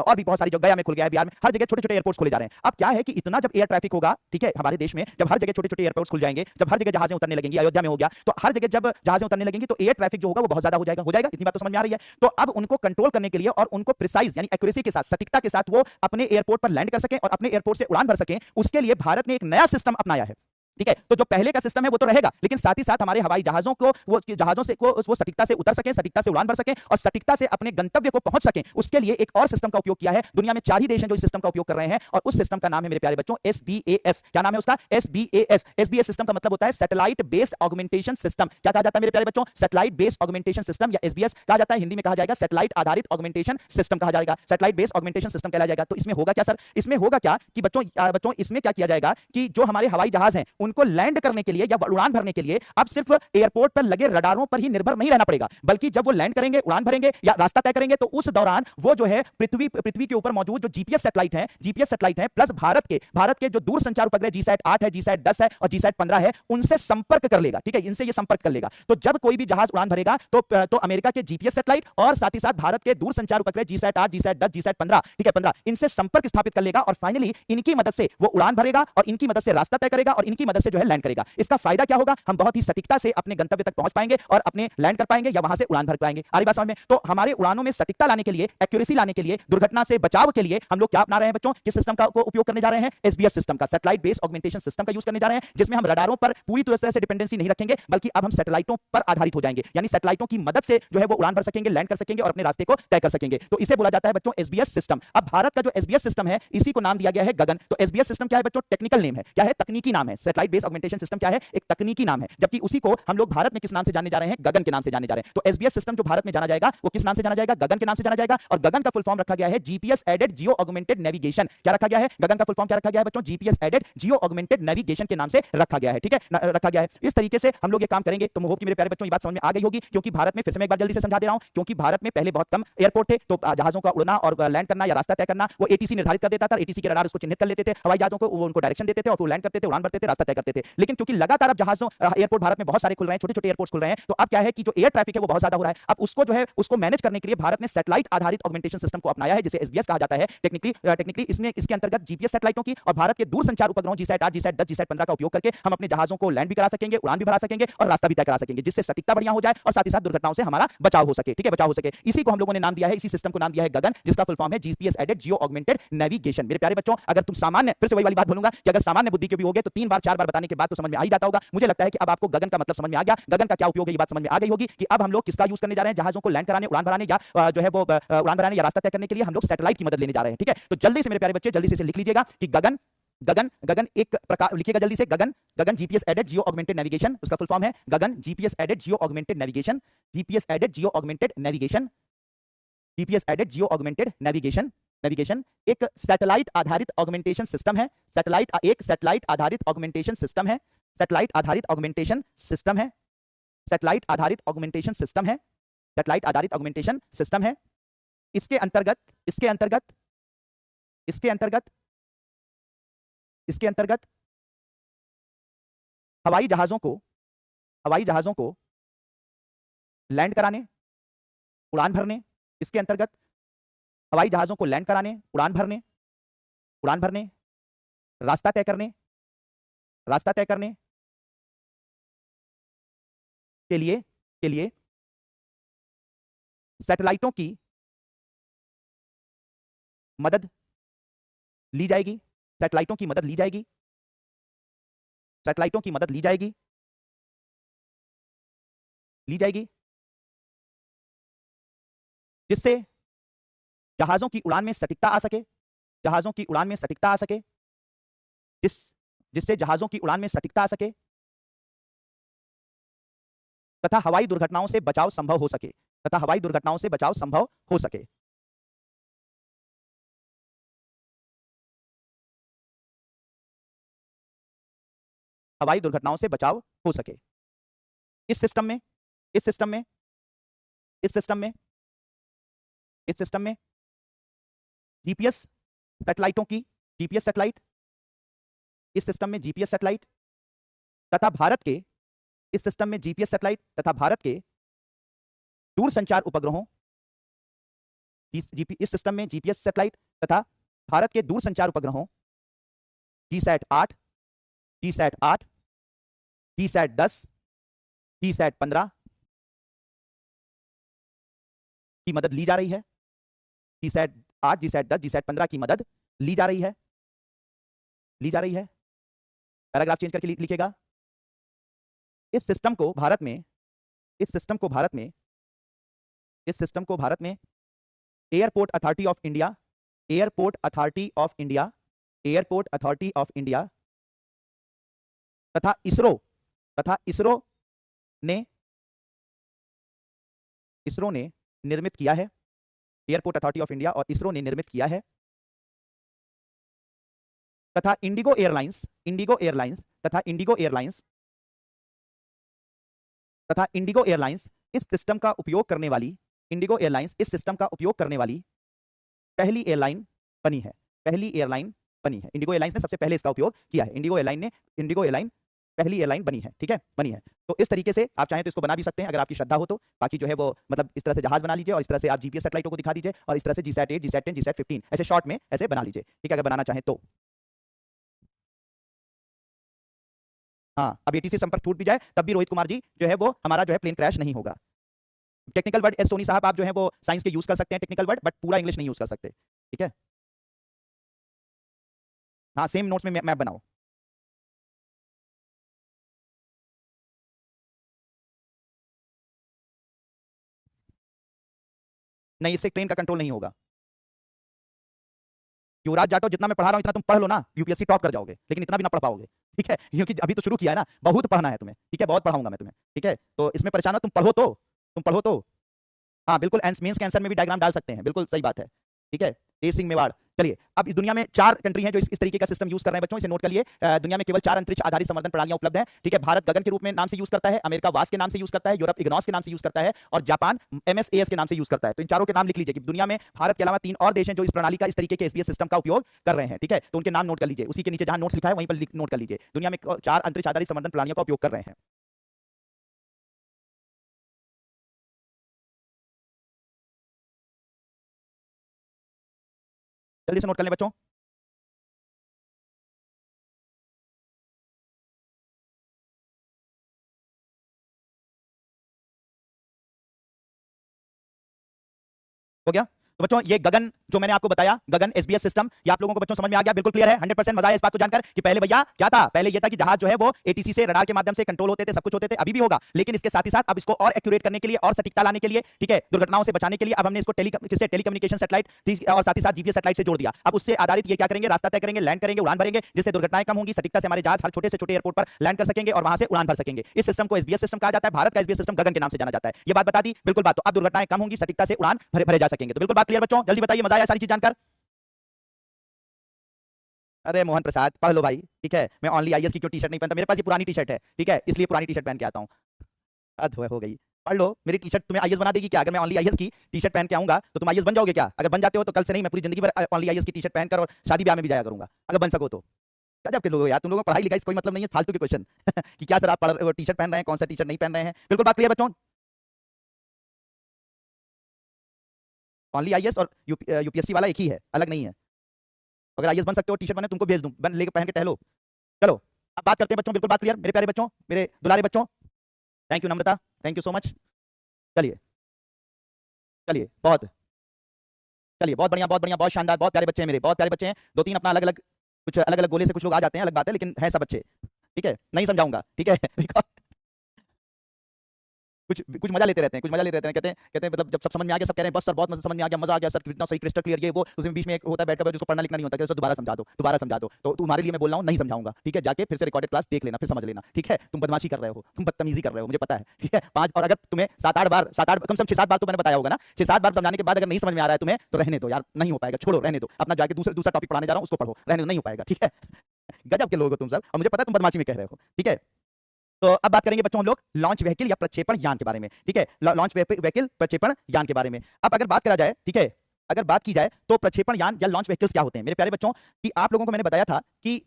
और भी बहुत सारी जगह, गया में खुल गया है, बिहार में, हर जगह छोटे छोटे एयरपोर्ट्स खुले जा रहे हैं। अब क्या है कि इतना जब एयर ट्रैफिक होगा, ठीक है, हमारे देश में जब हर जगह छोटे छोटे एयरपोर्ट्स खुल जाएंगे, जब हर जगह जहाजें उतरने लगेंगी, अयोध्या में हो गया, तो हर जगह जब जहाजें उतरने लगेंगी तो एयर ट्रैफिक जो होगा वो बहुत ज्यादा हो जाएगा। इतनी बात तो समझ में आ रही है। तो अब उनको कंट्रोल करने के लिए और उनको प्रिसाइज यानी एक्यूरेसी के साथ, सटीकता के साथ वो अपने एयरपोर्ट पर लैंड कर सके और अपने एयरपोर्ट से उड़ान भर सके, उसके लिए भारत ने एक नया सिस्टम अपनाया है। ठीक है, तो जो पहले का सिस्टम है वो तो रहेगा, लेकिन साथ ही साथ हमारे हवाई जहाजों को वो सटीकता से उतर सके, सटीकता से उड़ान भर सके और सटीकता से अपने गंतव्य को पहुंच सके, उसके लिए एक और सिस्टम का उपयोग किया है। दुनिया में 4 ही देश हैं जो इस सिस्टम का उपयोग कर रहे हैं और उस सिस्टम का नाम है मेरे प्यारे बच्चों SBS। क्या नाम है उसका? SBS। SBS सिस्टम का मतलब होता है सैटेलाइट बेस्ड ऑगमेंटेशन सिस्टम। क्या कहा जाता है मेरे प्यारे बच्चों? सैटेलाइट बेस्ड ऑगमेंटेशन सिस्टम या SBS कहा जाता है। हिंदी में कहा जाएगा सैटेलाइट आधारित ऑगमेंटेशन सिस्टम कहा जाएगा, सैटेलाइट बेस्ड ऑगमेंटेशन सिस्टम कहलाया जाएगा। तो इसमें होगा क्या सर? इसमें होगा क्या कि बच्चों इसमें क्या किया जाएगा कि जो हमारे हवाई जहाज हैं उनको लैंड करने के लिए या उड़ान भरने के लिए अब सिर्फ एयरपोर्ट पर लगे रडारों पर ही निर्भर नहीं रहना पड़ेगा, बल्कि जब वो लैंड करेंगे, उड़ान भरेंगे या रास्ता तय करेंगे, तो उस दौरान वो जो है पृथ्वी के ऊपर मौजूद जो जीपीएस सैटेलाइट है प्लस भारत के जो दूर संचार उपग्रह जीसैट 8 है, जीसैट 10 है और जीसैट 15 है, उनसे संपर्क कर लेगा। ठीक है, इनसे ये संपर्क कर लेगा। तो जब कोई भी जहाज उड़ान भरेगा तो अमेरिका के जीपीएस सैटेलाइट और साथ ही साथ भारत के दूर संचार उपग्रह जीसैट 8, जीसैट 10, जीसैट 15, ठीक है 15, इनसे संपर्क स्थापित कर लेगा और फाइनली इनकी मदद से वो उड़ान भरेगा और इनकी मदद से रास्ता तय करेगा और इनकी मदद से जो है लैंड करेगा। इसका फायदा क्या होगा? हम बहुत ही सटीकता से अपने गंतव्य तक पहुंच पाएंगे और अपने लैंड कर पाएंगे या वहां से उड़ान भर पाएंगे। आ रही बात समझ में? तो हमारे उड़ानों में सटीकता लाने के लिए, एक्यूरेसी लाने के लिए, दुर्घटना से बचाव के लिए हम लोग क्या अपना रहे हैं बच्चों? किस सिस्टम का उपयोग करने जा रहे हैं? SBS सिस्टम का, सैटेलाइट बेस्ड ऑगमेंटेशन सिस्टम का यूज करने जा रहे हैं, जिसमें हम रडारों पर पूरी तरह से डिपेंडेंसी नहीं रखेंगे, बल्कि अब हम सैटेलाइटों पर आधारित हो जाएंगे। यानी सैटेलाइटों की मदद से जो है वो उड़ान भर सकेंगे, लैंड कर सकेंगे और अपने रास्ते को तय कर सकेंगे। तो इसे बोला जाता है बच्चों SBS सिस्टम। अब भारत का जो SBS सिस्टम है, इसी को नाम दिया गया है गगन। तो SBS सिस्टम क्या है बच्चों? टेक्निकल नेम है, क्या है? तकनीकी नाम है। सैटेलाइट बेस्ड ऑगमेंटेशन सिस्टम क्या है? एक तकनीकी नाम है, जबकि उसी को हम लोग भारत में किस नाम से जानने जा रहे हैं? गगन के नाम से जानने जा रहे हैं। तो SBS सिस्टम जो भारत में जाना जाएगा वो किस नाम से जाना जाएगा? गगन के नाम से जाना जाएगा। और गगन का फुल फॉर्म रखा गया है GPS added geo augmented navigation. क्या रखा गया है? गगन का फुल फॉर्म क्या रखा गया है बच्चों? GPS added geo augmented navigation के नाम से रखा गया है। ठीक है, रखा गया है। इस तरीके से हम लोग ये काम करेंगे। तो होप कि मेरे प्यारे बच्चों ये बात समझ में आ गई होगी, क्योंकि भारत में, फिर से मैं एक बार जल्दी से समझा दे रहा हूं, क्योंकि भारत में पहले बहुत कम एयरपोर्ट थे, तो जहाजों का उड़ना और लैंड करना या रास्ता तय करना वो ATC निर्धारित कर देता था। ATC के रडार उसको चिन्हित कर लेते थे, हवाई जहाजों को, वो उनको डायरेक्शन देते थे और वो लैंड करते थे, उड़ान भरते थे, रास्ता तय करते थे। लेकिन क्योंकि लगातार अब जहाजों एयरपोर्ट भारत में बहुत सारे खुल रहे हैं, छोटे छोटे एयरपोर्ट्स खुल रहे हैं, तो अब क्या है कि जो एयर ट्रैफिक है वो बहुत ज्यादा हो रहा है। अब उसको जो है उसको मैनेज करने के लिए भारत ने सैटेलाइट आधारित ऑगमेंटेशन सिस्टम को अपनाया है, जिसे एसबीएस कहा जाता है। टेक्निकली इसमें इसके अंतर्गत जीपीएस सैटेलाइटों की और भारत के दूरसंचार उपग्रहों जीसैट 8, जीसैट 10, जीसैट 15 का उपयोग करके हम अपने जहाजों को लैंड भी करा सकेंगे, उड़ान भी भरा सकेंगे और रास्ता भी तय करा सकेंगे, जिससे सटीकता बढ़िया हो जाए और साथ ही साथ दुर्घटनाओं से हमारा बचाव हो सके। ठीक है, बचाव हो सके। इसी को हम लोगों ने नाम दिया है, इसी सिस्टम को नाम दिया है गगन, जिसका फुल फॉर्म है GPS aided geo augmented navigation. मेरे प्यारे बच्चों, अगर तुम सामान्य, फिर से वही वाली बात बोलूंगा कि अगर सामान्य बुद्धि के भी होगे तो 3 बार 4 बार बताने के बाद तो समझ में आ ही जाता होगा। मुझे लगता है कि अब आपको गगन का मतलब समझ में आ गया, गगन का क्या उपयोग है ये बात समझ में आ गई होगी कि अब हम लोग किसका यूज करने जा रहे हैं, जहाजों को लैंड कराने, उड़ान भराने या जो है वो उड़ान भराने या रास्ता तय करने के लिए हम लोग सैटेलाइट की मदद लेने जा रहे हैं। ठीक है, तो जल्दी से मेरे प्यारे बच्चे, जल्दी से लिख लीजिएगा कि गगन गगन गगन एक प्रकार, लिखिएगा जल्दी से, Gagan Gagan GPS aided geo augmented navigation, उसका फुल फॉर्म है Gagan GPS aided geo augmented navigation, GPS aided geo augmented navigation, GPS aided geo augmented navigation. Navigation एक सैटेलाइट आधारित ऑगमेंटेशन सिस्टम है, एक सैटेलाइट आधारित ऑगमेंटेशन सिस्टम है, सैटेलाइट आधारित ऑगमेंटेशन सिस्टम है, सैटेलाइट आधारित ऑगमेंटेशन सिस्टम है, सैटेलाइट आधारित ऑगमेंटेशन सिस्टम है। इसके अंतर्गत इसके अंतर्गत इसके अंतर्गत इसके अंतर्गत हवाई जहाजों को लैंड कराने, उड़ान भरने, इसके अंतर्गत हवाई जहाजों को लैंड कराने, उड़ान भरने, रास्ता तय करने के लिए सैटेलाइटों की मदद ली जाएगी, सैटेलाइटों की मदद ली जाएगी, सैटेलाइटों की मदद ली जाएगी, जिससे जहाजों की उड़ान में सटीकता आ सके, जहाजों की उड़ान में सटीकता आ सके, जिससे जहाजों की उड़ान में सटीकता आ सके तथा हवाई दुर्घटनाओं से बचाव संभव हो सके, तथा हवाई दुर्घटनाओं से बचाव संभव हो सके। हवाई दुर्घटनाओं से बचाव हो सके। इस सिस्टम में इस सिस्टम में इस सिस्टम में इस सिस्टम में जीपीएस सैटेलाइटों की जीपीएस सैटेलाइट इस सिस्टम में जीपीएस सैटेलाइट तथा भारत के इस सिस्टम में जीपीएस सैटेलाइट तथा भारत के दूरसंचार उपग्रहों इस सिस्टम में जीपीएस सैटेलाइट तथा भारत के दूरसंचार उपग्रहों जीसैट 8, जीसैट 8, जीसैट 10, जीसैट 15 की मदद ली जा रही है। जीसैट 8, जीसैट 10, जीसैट 15 की मदद ली जा रही है, पैराग्राफ चेंज करके लिखिएगा। इस सिस्टम को भारत में एयरपोर्ट अथॉरिटी ऑफ इंडिया तथा इसरो ने निर्मित किया है। एयरपोर्ट अथॉरिटी ऑफ इंडिया और इसरो ने निर्मित किया है तथा इंडिगो एयरलाइंस इस सिस्टम का उपयोग करने वाली पहली एयरलाइन बनी है। इंडिगो एयरलाइंस ने सबसे पहले इसका उपयोग किया है। इंडिगो एयरलाइन पहली एयरलाइन बनी है। ठीक है, बनी है। तो इस तरीके से आप चाहें तो इसको बना भी सकते हैं अगर आपकी श्रद्धा हो तो। बाकी जो है वो मतलब इस तरह से जहाज बना लीजिए और इस तरह से आप जीपीएस सैटेलाइटों को दिखा दीजिए और इस तरह से जीसैट 8, जीसैट 10, जीसैट 15 ऐसे शॉर्ट में ऐसे बना लीजिए। ठीक है, अगर बनाना चाहें तो। हाँ, अब एटीसी संपर्क टूट भी जाए तब भी रोहित कुमार जी जो है वो हमारा जो है प्लेन क्रैश नहीं होगा। टेक्निकल वर्ड एस सोनी साहब आप जो है वो साइंस के यूज कर सकते हैं टेक्निकल वर्ड, बट पूरा इंग्लिश नहीं यूज कर सकते। ठीक है, हाँ, सेम नोट्स में मैप बनाओ। नहीं, इससे ट्रेन का कंट्रोल नहीं होगा। युवराज जाटव, जितना मैं पढ़ा रहा हूं इतना तुम पढ़ लो ना, यूपीएससी टॉप कर जाओगे, लेकिन इतना भी ना पढ़ पाओगे। ठीक है, क्योंकि अभी तो शुरू किया है ना, बहुत पढ़ना है तुम्हें। ठीक है, बहुत पढ़ाऊंगा मैं तुम्हें। ठीक है, तो इसमें परेशान हो, तुम पढ़ो तो। हाँ बिल्कुल, मेंस के आंसर में भी डायग्राम डाल सकते हैं, बिल्कुल सही बात है। ठीक है, तेज सिंह मेवाड़, चलिए, अब इस दुनिया में 4 कंट्री हैं जो इस तरीके का सिस्टम यूज कर रहे हैं बच्चों, इसे नोट कर लिए। दुनिया में केवल 4 अंतरिक्ष आधारित संवर्धन प्रणालियां उपलब्ध हैं, ठीक है। भारत गगन के रूप में नाम से यूज करता है, अमेरिका वास के नाम से यूज करता है, यूरोप इग्नोस के नाम से यूज करता है और जापान एमएसएएस के नाम से यूज करता है। तो इन चारों के नाम लिख लीजिए कि दुनिया में भारत के अलावा 3 और देश हैं जो इस प्रणाली का, इस तरीके के एसबीएस सिस्टम का उपयोग कर रहे हैं, ठीक है। तो उनके नाम नोट कर लीजिए, उसी के नीचे जहां नोट्स लिखा है वहीं पर नोट कर लीजिए। दुनिया में 4 अंतरिक्ष आधारित संवर्धन प्रणालियों का उपयोग कर रहे हैं। जल्दी से नोट कर लें बच्चों। हो गया? तो बच्चों ये गगन जो मैंने आपको बताया, गगन एसबीएस सिस्टम, ये आप लोगों को बच्चों समझ में आ गया, बिल्कुल क्लियर है, 100% मजा आया इस बात को जानकर कि पहले भैया क्या था, पहले ये था कि जहाज जो है वो एटीसी से रडार के माध्यम से कंट्रोल होते थे, सब कुछ होते थे, अभी भी होगा, लेकिन इसके साथ ही साथ अब इसको और एक्यूरेट करने के लिए और सटीकता लाने के लिए, ठीक है, दुर्घटनाओं से बचाने के लिए अब हमने इसको टेलीकम्युनिकेशन सैटेलाइट और साथ ही साथ जीपीएस सैटेलाइट से जोड़ दिया। अब उससे आधारित ये क्या करेंगे, रास्ता तय करेंगे, लैंड करेंगे, उड़ान भरेंगे, जिससे दुर्घटनाएं कम होंगी, सटीकता से हमारे जहाज हर छोटे से छोटे एयरपोर्ट पर लैंड कर सकेंगे और वहां से उड़ान भर सकेंगे। इस सिस्टम को एसबीएस सिस्टम कहा जाता है। भारत का एसबीएस सिस्टम गगन के नाम से जाना जाता है। ये बात बता दी, बिल्कुल बात। तो अब दुर्घटनाएं कम होंगी, सटीकता से उड़ान भरे जा सकेंगे। तो बिल्कुल बात क्लियर बच्चों, जल्दी बताइए, मजा आया सारी चीज जानकर? अरे मोहन प्रसाद पढ़ लो भाई, ठीक है। मैं ओनली आईएएस की क्यों टी शर्ट नहीं पहनता, मेरे पास ये पुरानी टी शर्ट है, ठीक है, इसलिए पुरानी टी शर्ट पहन के आता हूँ। हद हो गई। पढ़ लो, मेरी टी शर्ट तुम्हें आईएएस बना देगी क्या? अगर मैं ओनली आईएएस की टी शर्ट पहन के आऊंगा तो तुम आईएएस बन जाओगे क्या? अगर बन जाते हो तो कल से नहीं, मैं पूरी जिंदगी भर ओनली आईएएस की टी शर्ट पहनकर और शादी ब्याह में भी जाया करूंगा, अगर बन सको तो। गजब के लोग हो यार, तुम लोगों को पढ़ाई लिखाई से कोई मतलब नहीं है, फालतू के क्वेश्चन कि क्या सर आप टी शर्ट पहन रहे हैं, कौन सा टी शर्ट नहीं पहन रहे हैं। बिल्कुल बात क्लियर बच्चों? ओनली आईएएस और यूपीएससी वाला एक ही है, अलग नहीं है। अगर आईएएस बन सकते हो, टी शर्ट बने तुमको भेज दूं, बन लेके पहन के टहलो। चलो अब बात करते हैं बच्चों, बिल्कुल बात क्लियर मेरे प्यारे बच्चों, मेरे दुलारे बच्चों। Thank you Namrata, thank you so much. चलिए चलिए, चलिए बहुत बढ़िया, बहुत बढ़िया, बहुत शानदार, बहुत प्यारे बच्चे हैं मेरे, बहुत प्यारे बच्चे हैं। 2-3 अपना अलग अलग, कुछ अलग अलग गोले से कुछ लोग आ जाते हैं, अलग बात है, लेकिन है सब अच्छे, ठीक है। नहीं समझाऊंगा, ठीक है कुछ कुछ मजा लेते रहते हैं, कुछ मजा लेते रहते हैं, कहते हैं मतलब जब सब समझ में आ गया, सब कह रहे हैं बस सर बहुत मजा समझ में आ गया, मजा आ गया सर, कितना सही क्रिस्टल क्लियर, ये वो, उसमें बीच में एक होता है बैठकर जिसको पढ़ना लिखना नहीं होता, कहते दोबारा समझा दो, दोबारा समझा दो। तो तुम्हारे लिए मैं बोल रहा हूँ, नहीं समझाऊंगा, ठीक है, जाके फिर से रिकॉर्डेड क्लास देख लेना, फिर समझ लेना, ठीक है। तुम बदमाशी कर रहे हो, तुम बदतमीजी कर रहे हो, मुझे पता है, ठीक है। 5 और अगर तुम्हें 7-8 बार, 7-8 कम से कम 6-7 बार तो मैंने बताया होगा ना, 6-7 बार समझाने के बाद अगर नहीं समझ में आ रहा है तुम्हें तो रहने दो यार, नहीं हो पाएगा, छोड़ो, रहने दो, अपना जाके दूसरा टॉपिक पढ़ाने जा रहा हूँ उसको पढ़ो, रहने दो, नहीं हो पाएगा, ठीक है। गजब के लोग हो तुम सब, और मुझे पता है तुम बदमाशी में कह रहे हो, ठीक है। तो अब बात करेंगे बच्चों हम लोग लॉन्च व्हीकल या प्रक्षेपण यान के बारे में, ठीक है। लॉन्च व्हीकल प्रक्षेपण यान के बारे में अब अगर बात करा जाए, ठीक है, अगर बात की जाए तो प्रक्षेपण यान या लॉन्च व्हीकल्स क्या होते हैं मेरे प्यारे बच्चों, कि आप लोगों को मैंने बताया था कि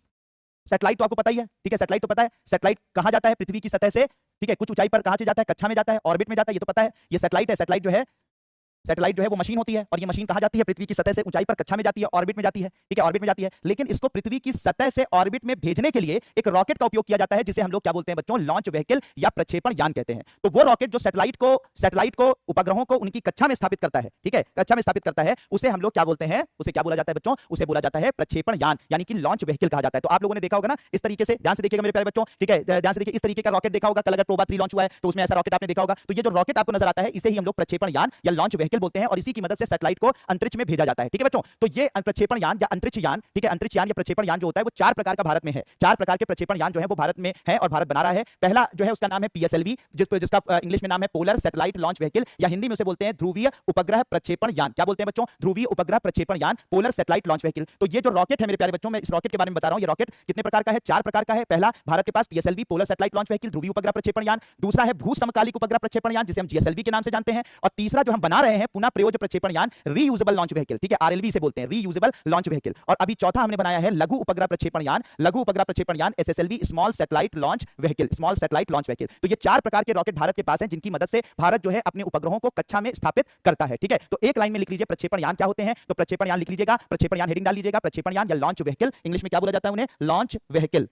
सैटेलाइट तो आपको पता ही है, ठीक है, सैटेलाइट तो पता है, सैटेलाइट कहां जाता है, पृथ्वी की सतह से, ठीक है, कुछ ऊंचाई पर कहां से जाता है, कक्षा में जाता है, ऑर्बिट में जाता है, ये तो पता है, ये सैटेलाइट है। सैटेलाइट जो है वो मशीन होती है, और ये मशीन कहां जाती है, पृथ्वी की सतह से ऊंचाई पर कक्षा में जाती है, ऑर्बिट में जाती है, ठीक है, ऑर्बिट में जाती है। लेकिन इसको पृथ्वी की सतह से ऑर्बिट में भेजने के लिए एक रॉकेट का उपयोग किया जाता है, जिसे हम लोग क्या बोलते हैं बच्चों, लॉन्च व्हीकल या प्रक्षेपण यान कहते हैं। तो वो रॉकेट जो सैटेलाइट को उपग्रहों को उनकी कक्षा में स्थापित करता है, ठीक है, कक्षा में स्थापित करता है, उसे हम लोग क्या बोलते हैं, उसे क्या बोला जाता है बच्चों, उसे बोला जाता है प्रक्षेपण यान, यानी कि लॉन्च व्हीकल कहा जाता है। तो आप लोगों ने देखा होगा ना इस तरीके से, ध्यान से देखिएगा मेरे प्यारे बच्चों, ठीक है, ध्यान से देखिए, इस तरीके का रॉकेट देखा होगा, कल अगर प्रोबा 3 लॉन्च हुआ है तो उसमें ऐसा रॉकेट आपने देखा होगा। तो ये जो रॉकेट आपको नजर आता है इसे ही हम लोग प्रक्षेपण यान या लॉन्च व्हीकल बोलते हैं, और इसी की से सैटेलाइट को अंतरिक्ष में भेजा जाता है, ठीक है बच्चों। तो ये प्रक्षेपण यान या अंतरिक्ष यान, ठीक है, अंतरिक्ष यान या प्रक्षेपण यान जो होता है वो 4 प्रकार का भारत में है। 4 प्रकार के प्रक्षेपण यान जो है वो भारत में है और भारत बना रहा है। पहला जो है उसका नाम है पीएसएलवी, जिसका इंग्लिश में नाम है पोलर सैटेलाइट लॉन्च व्हीकल, या हिंदी में उसे बोलते हैं ध्रुवीय उपग्रह प्रक्षेपण यान। क्या बोलते हैं बच्चों, ध्रुवीय उपग्रह प्रक्षेपण यान, पोलर सैटेलाइट लॉन्च व्हीकल। तो ये जो रॉकेट है मेरे प्यारे बच्चों, मैं इस रॉकेट के बारे में बता रहा हूं, ये रॉकेट कितने प्रकार का है, 4 प्रकार का है। पहला भारत के पास PSLV polar satellite launch vehicle ध्रुवीय उपग्रह प्रक्षेपण यान, दूसरा है भू समकालिक उपग्रह प्रक्षेपण यान जिसे हम जीएसएलवी के नाम से जानते हैं, और तीसरा जो हम बना रहे हैं पुनः प्रयोज्य प्रक्षेपण यान, रीयूजेबल लॉन्च व्हीकल, ठीक है, आरएलवी से बोलते हैं, रीयूजेबल लॉन्च व्हीकल। और अभी चौथा हमने बनाया है लघु उपग्रह प्रक्षेपण यान, लघु उपग्रह प्रक्षेपण यान SSLV, small satellite launch vehicle, small satellite launch vehicle. तो ये 4 प्रकार के रॉकेट भारत के पास हैं जिनकी मदद से भारत जो है अपने उपग्रहों को कक्षा में स्थापित करता है, ठीक है। तो एक लाइन में लिख लीजिए प्रक्षेपण यान क्या होते हैं, तो प्रक्षेपण यान लिख लीजिएगा, प्रक्षेपण यान हेडिंग डाल लीजिएगा, प्रक्षेपण यान या लॉन्च व्हीकल, इंग्लिश में क्या बोला जाता है उन्हें, लॉन्च व्हीकल,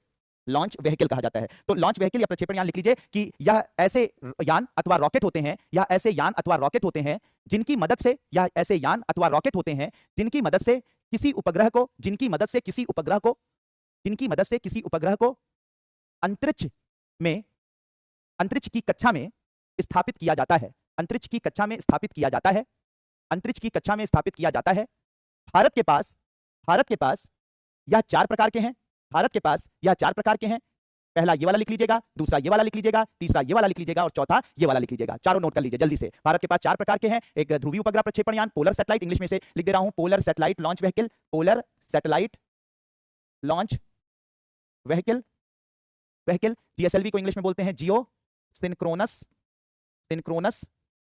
लॉन्च व्हीकल कहा जाता है। तो लॉन्च व्हीकल या प्रक्षेपण यान लिख लीजिए कि यह ऐसे यान अथवा रॉकेट होते हैं, या ऐसे यान अथवा रॉकेट होते हैं जिनकी मदद से, या ऐसे यान अथवा रॉकेट होते हैं जिनकी मदद से किसी उपग्रह को, अंतरिक्ष में, अंतरिक्ष की कक्षा में स्थापित किया जाता है, अंतरिक्ष की कक्षा में स्थापित किया जाता है, अंतरिक्ष की कक्षा में स्थापित किया जाता है। भारत के पास यह 4 प्रकार के हैं, भारत के पास यह 4 प्रकार के हैं, पहला ये वाला लिख लीजिएगा, दूसरा ये वाला लिख लीजिएगा, तीसरा ये वाला लिख लीजिएगा और चौथा ये वाला लिख लीजिएगा। चारों नोट कर लीजिए जल्दी से। भारत के पास 4 प्रकार के हैं। एक ध्रुवीय उपग्रह प्रक्षेपण यान, पोलर सैटेलाइट, इंग्लिश में से लिख दे रहा हूं, polar satellite launch vehicle, polar satellite launch vehicle, GSLV को इंग्लिश में बोलते हैं geosynchronous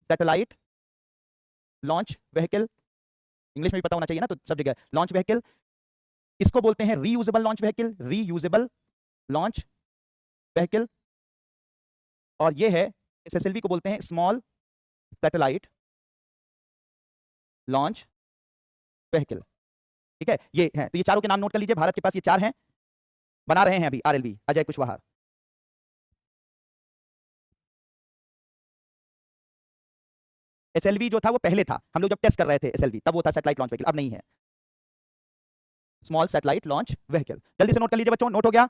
satellite launch vehicle, English में भी पता होना चाहिए ना, तो सब जगह लॉन्च व्हीकल। इसको बोलते हैं reusable launch vehicle, reusable launch vehicle. और ये है एसएसएलवी को बोलते हैं स्मॉल सैटेलाइट लॉन्च व्हीकल। ठीक है, ये है, तो ये चारों के नाम नोट कर लीजिए। भारत के पास ये 4 हैं, बना रहे हैं अभी आरएलवी, अजय कुशवाहा। एसएलवी जो था वो पहले था, हम लोग जब टेस्ट कर रहे थे एसएलवी तब वो था सैटेलाइट लॉन्च व्हीकल, अब नहीं है, स्मॉल सैटेलाइट लॉन्च व्हीकल। जल्दी से नोट कर लीजिए बच्चों, नोट हो गया?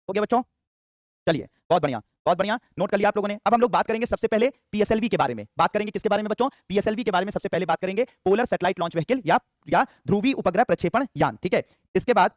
हो गया बच्चों? चलिए, बहुत बढ़िया, बहुत बढ़िया, नोट कर लिया आप लोगों ने। अब हम लोग बात करेंगे सबसे पहले पीएसएलवी के बारे में। बात करेंगे किसके बारे में बच्चों? पीएसएलवी के बारे में सबसे पहले बात करेंगे, पोलर सैटेलाइट लॉन्च व्हीकल या ध्रुवीय उपग्रह प्रक्षेपण यान। ठीक है, इसके बाद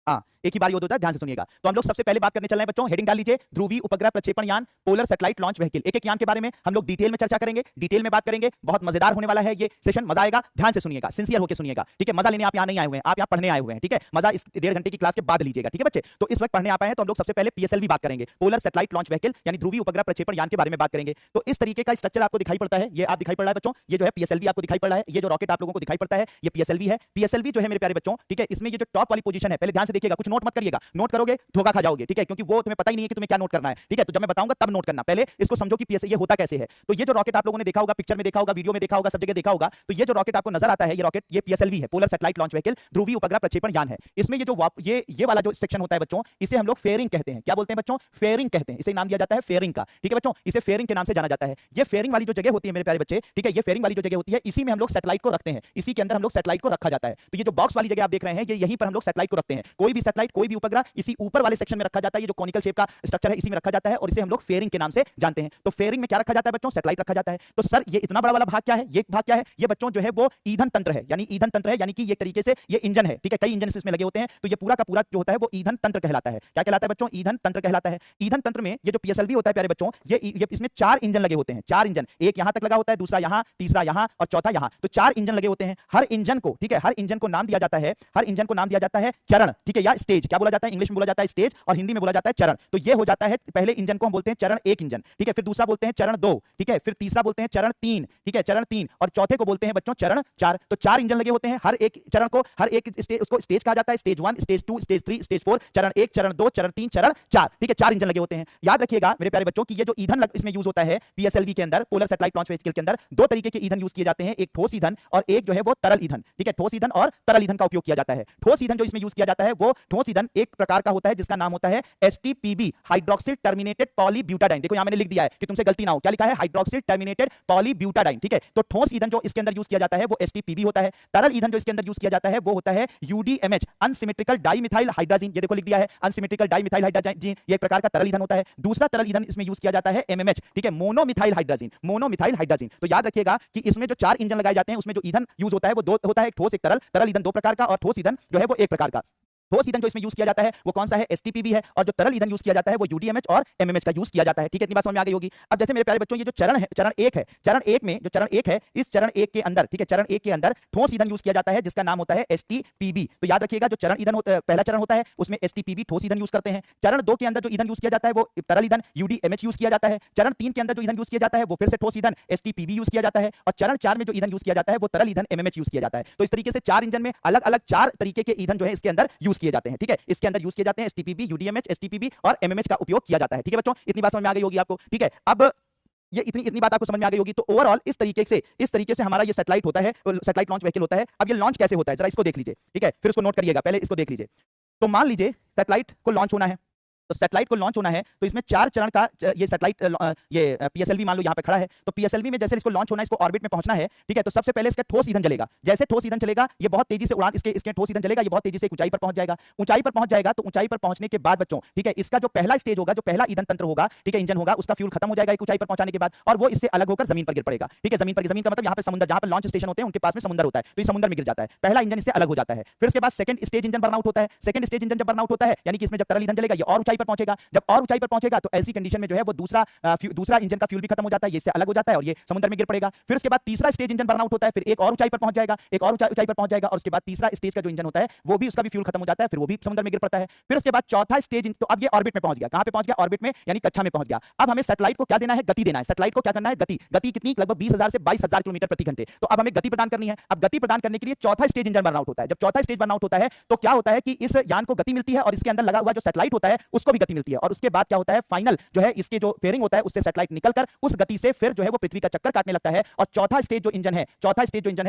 हाँ, एक ही बार ये होता है, ध्यान से सुनिएगा। तो हम लोग सबसे पहले बात करने चल रहे हैं बच्चों, हेडिंग डाल लीजिए, ध्रुवीय उपग्रह प्रक्षेपण यान, पोलर सैटेलाइट लॉन्च व्हीकल। एक एक यान के बारे में हम लोग डिटेल में चर्चा करेंगे, डिटेल में बात करेंगे। बहुत मजेदार होने वाला है ये सेशन, मजा आएगा, ध्यान से सुनिएगा, सिंसियर होकर सुनिएगा। ठीक है, मजा लेने आप यहाँ नहीं आए हुए हैं, आप यहाँ पढ़ने आए हुए हैं। ठीक है, मजा इस 1.5 घंटे की क्लास के बाद लीजिएगा। ठीक है बच्चे, तो इस वक्त पढ़ने आप आए हैं, तो हम लोग सबसे पहले पीएसएलवी बात करेंगे, पोलर सैटेलाइट लॉन्च व्हीकल यानी ध्रुवीय उपग्रह प्रक्षेपण यान के बारे में बात करेंगे। तो इस तरीके का स्ट्रक्चर आपको दिखाई पड़ता है, ये आप दिखाई पड़ रहा है बच्चों, ये जो है पीएसएलवी आपको दिखाई पड़ रहा है, ये जो रॉकेट आप लोगों को दिखाई पड़ता है ये पीएसएलवी है। पीएसएलवी जो है मेरे प्यारे बच्चों, ठीक है, इसमें ये जो टॉप वाली पोजीशन है, पहले ध्यान से देखिएगा, कुछ नोट मत करिएगा, नोट करोगे धोखा खा जाओगे। ठीक है, क्योंकि वो तुम्हें पता ही नहीं है कि तुम्हें क्या नोट करना है। ठीक है, तो जब मैं बताऊंगा तब नोट करना, पहले इसको समझो कि पीएसए ये होता कैसे है। तो ये जो रॉकेट आप लोगों ने देखा होगा, पिक्चर में देखा होगा, वीडियो में देखा होगा, सब जगह देखा होगा, तो ये जो रॉकेट आपको नजर आता है, ये रॉकेट ये पीएसएलवी है, पोलर सैटेलाइट लॉन्च व्हीकल, ध्रुवीय उपग्रह प्रक्षेपण यान है। इसमें ये जो ये वाला जो सेक्शन होता है बच्चों, इसे हम लोग फेयरिंग कहते हैं। क्या बोलते हैं बच्चों? फेयरिंग कहते हैं, इसे नाम दिया जाता है फेयरिंग का। ठीक है बच्चों, इसे फेयरिंग के नाम से जाना जाता है। ये फेयरिंग वाली जो जगह होती है मेरे प्यारे बच्चे, ठीक है, ये फेयरिंग वाली जो जगह होती है, इसी में हम लोग सैटेलाइट को रखते हैं, इसी के अंदर हम लोग सैटेलाइट को रखा जाता है। तो ये जो बॉक्स वाली जगह आप देख रहे हैं, ये यहीं पर हम लोग सैटेलाइट को रखते हैं। कोई भी सैटेलाइट, कोई भी उपग्रह इसी ऊपर वाले सेक्शन में रखा जाता है। ये जो कॉनिकल शेप का स्ट्रक्चर है इसी में रखा जाता है और इसे हम लोग फेयरिंग के नाम से जानते हैं। तो फेयरिंग में क्या रखा जाता है बच्चों? सैटेलाइट रखा जाता है। तो सर ये इतना बड़ा वाला भाग क्या है? ये भाग क्या है? ये बच्चों जो है वो ईंधन तंत्र है, यानी ईंधन तंत्र है, यानी कि ये तरीके से ये इंजन है। ठीक है, कई इंजन इसमें लगे होते हैं, तो ये पूरा का पूरा जो होता है वो ईंधन तंत्र कहलाता है। क्या कहलाता है बच्चों? ईंधन तंत्र कहलाता है। ईंधन तंत्र में ये जो पीएसएलवी होता है प्यारे बच्चों, ये इसमें 4 इंजन लगे होते हैं, 4 इंजन, एक यहां तक लगा होता है, दूसरा यहां, तीसरा यहां और चौथा यहां। तो 4 इंजन लगे होते हैं। हर इंजन को, ठीक है, हर इंजन को नाम दिया जाता है, हर इंजन को नाम दिया जाता है चरण। ठीक है, या स्टेज, क्या बोला जाता है? इंग्लिश में बोला जाता है स्टेज और हिंदी में बोला जाता है चरण। तो ये हो जाता है, पहले इंजन को हम बोलते हैं चरण 1 इंजन, ठीक है, फिर दूसरा बोलते हैं चरण 2, ठीक है, फिर तीसरा बोलते हैं चरण 3, ठीक है, चरण 3, और चौथे को बोलते हैं बच्चों चरण 4। तो 4 इंजन लगे होते हैं, हर एक चरण को, हर एक स्टेज, उसको स्टेज कहा जाता है, स्टेज 1, स्टेज 2, स्टेज 3, स्टेज 4, चरण 1, चरण 2, चरण 3, चरण 4। ठीक है, 4 इंजन लगे होते हैं। याद रखिएगा मेरे प्यारे बच्चों कि ये जो ईंधन इसमें यूज होता है पीएसएलवी के अंदर, पोलर सैटेलाइट लॉन्च व्हीकल के अंदर, 2 तरीके के ईंधन यूज किए जाते हैं, एक ठोस ईंधन और एक जो है वो तरल ईंधन। ठीक है, ठोस ईंधन और तरल ईंधन का उपयोग किया जाता है। ठोस ईंधन जो इसमें यूज किया जाता है वो ठोस ईंधन एक प्रकार का होता है जिसका नाम होता है एसटीपीबी, हाइड्रोक्सिल टर्मिनेटेड पॉलीब्यूटाडाइन। देखो यहां मैंने लिख दिया है कि तुमसे गलती ना हो, क्या लिखा है? Hydroxyl terminated polybutadiene. ठीक है, तो ठोस ईंधन जो इसके अंदर यूज किया जाता है वो एसटीपीबी होता है। तरल ईंधन जो इसके अंदर यूज किया जाता है वो होता है यूडीएमएच, अनसिमेट्रिकल डाइमिथाइल हाइड्रोजन। ये देखो लिख दिया है, अनसिमेट्रिकल डाइमिथाइल हाइड्रोजन, ये एक प्रकार का तरल ईंधन होता है। दूसरा तरल ईंधन इसमें यूज किया जाता है एमएमएच, ठीक है, मोनोमिथाइल हाइड्रोजन, मोनोमिथाइल हाइड्रोजन। तो याद रखिएगा कि इसमें जो 4 इंजन लगाए जाते हैं उसमें जो ईंधन यूज होता है वो 2 होता है, एक ठोस एक तरल। तरल ईंधन 2 प्रकार का और ठोस ईंधन जो है वो 1 प्रकार का। ठोस ईंधन जो इसमें यूज किया जाता है वो कौन सा है? एसटीपीबी है, और जो तरल ईंधन यूज किया जाता है वो यूडीएमएच और एमएमएच का यूज किया जाता है। ठीक है, इतनी बात समझ में आ गई होगी। अब जैसे मेरे प्यारे बच्चों ये जो चरण है, चरण 1 है, चरण 1 में जो चरण 1 है, इस चरण 1 के अंदर, ठीक है, चरण 1 के अंदर ठोस ईंधन यूज किया जाता है जिसका नाम होता है एसटीपीबी। तो याद रखिएगा जो चरण ईंधन होता है, पहला चरण होता है उसमें एसटीपीबी ठोस ईंधन यूज करते हैं। चरण 2 के अंदर जो ईंधन यूज किया जाता है वो तरल ईंधन यूडीएमएच यूज किया जाता है। चरण 3 के अंदर जो ईंधन यूज किया जाता है वो फिर से ठोस ईंधन एसटीपीबी यूज किया जाता है, और चरण 4 में जो ईंधन यूज किया जाता है वो तरल ईंधन एमएमएच यूज किया जाता है। तो इस तरीके से 4 इंजन में अलग अलग 4 तरीके के ईंधन जो है इसके अंदर यूज किए जाते हैं। ठीक है, इसके अंदर यूज किए जाते हैं एसटीपीबी, यूडीएमएच, एसटीपीबी और एमएमएच का उपयोग किया जाता है। ठीक है बच्चों, इतनी बात समझ में आ गई होगी आपको। ठीक है, अब ये इतनी बात आपको समझ में आ गई होगी। तो ओवरऑल इस तरीके से हमारा ये सैटेलाइट होता है, सैटेलाइट लॉन्च व्हीकल होता है। अब ये लॉन्च कैसे होता है जरा इसको देख लीजिए। ठीक है, फिर उसको नोट करिएगा, पहले इसको देख लीजिए। तो मान लीजिए सैटेलाइट को लॉन्च होना है, तो सैटेलाइट को लॉन्च होना है तो इसमें 4 चरण का ये सैटेलाइट ये पीएसएलवी मान लो यहाँ पे खड़ा है, तो पीएसएलवी में जैसे इसको लॉन्च होना है, इसको ऑर्बिट में पहुंचना है, ठीक है। तो सबसे पहले इसका ठोस ईंधन चलेगा, जैसे ठोस ईंधन चलेगा ये बहुत तेजी से उड़ान, इसके इसके ठोस ईंधन चलेगा, ये बहुत तेजी से ऊंचाई पर पहुंच जाएगा। ऊंचाई पर पहुंच जाएगा तो ऊंचाई पर पहुंचने के बाद बच्चों, ठीक है, इसका जो पहला स्टेज होगा, जो पहला ईंधन तंत्र होगा, ठीक है, इंजन होगा, उसका फ्यूल खत्म हो जाएगा एक ऊंचाई पर पहुंचाने के बाद, और वो इससे अलग होकर जमीन पर गिर पड़ेगा, ठीक है। जमीन का मतलब यहाँ पे समुद्र, जहां पर लॉन्च स्टेशन होते हैं उनके पास में समुद्र होता है, तो इस समुद्र में गिर जाता है, पहला इंजन इससे अलग हो जाता है। फिर उसके बाद सेकंड स्टेज इंजन बर्नआउट होता है। सेकंड स्टेज इंजन जब बर्नआउट होता है यानी कि इसमें जब तरल ईंधन चलेगा ये और ऊंचाई पर पहुंचेगा, जब और ऊंचाई पर पहुंचेगा तो ऐसी कंडीशन में जो है वो दूसरा इंजन का फ्यूल भी खत्म हो जाता है, ये इससे अलग हो जाता है और ये समुद्र में गिर पड़ेगा। फिर उसके बाद तीसरा स्टेज इंजन बर्नआउट होता है, फिर एक और ऊंचाई पर पहुंच जाएगा, एक और ऊंचाई पर पहुंच जाएगा, और उसके बाद तीसरा स्टेज का जो इंजन होता है वो भी, उसका भी फ्यूल खत्म हो जाता है, फिर वो भी समुद्र में गिर पड़ता है। फिर उसके बाद चौथा स्टेज, तो अब ये ऑर्बिट में पहुंच गया। कहां पे पहुंच गया? ऑर्बिट में, यानी कक्षा में पहुंच गया। अब हमें सैटेलाइट को क्या देना है? गति देना है। सैटेलाइट को क्या करना है? गति। गति कितनी? लगभग 20,000 से 22,000 किलोमीटर प्रति घंटे। तो अब हमें गति प्रदान करनी है। अब गति प्रदान करने के लिए चौथा स्टेज इंजन बर्नआउट होता है। जब चौथा स्टेज बर्नआउट होता है तो क्या होता है कि इस यान को गति मिलती है और इसके अंदर लगा हुआ जो सैटेलाइट होता है उसको भी गति मिलती है, और उसके बाद क्या होता है, फाइनल जो है इसके जो फेयरिंग होता है उससे सैटेलाइट निकलकर उस गति से फिर जो है वो पृथ्वी का चक्कर काटने लगता है। और चौथा स्टेज जो इंजन है, जो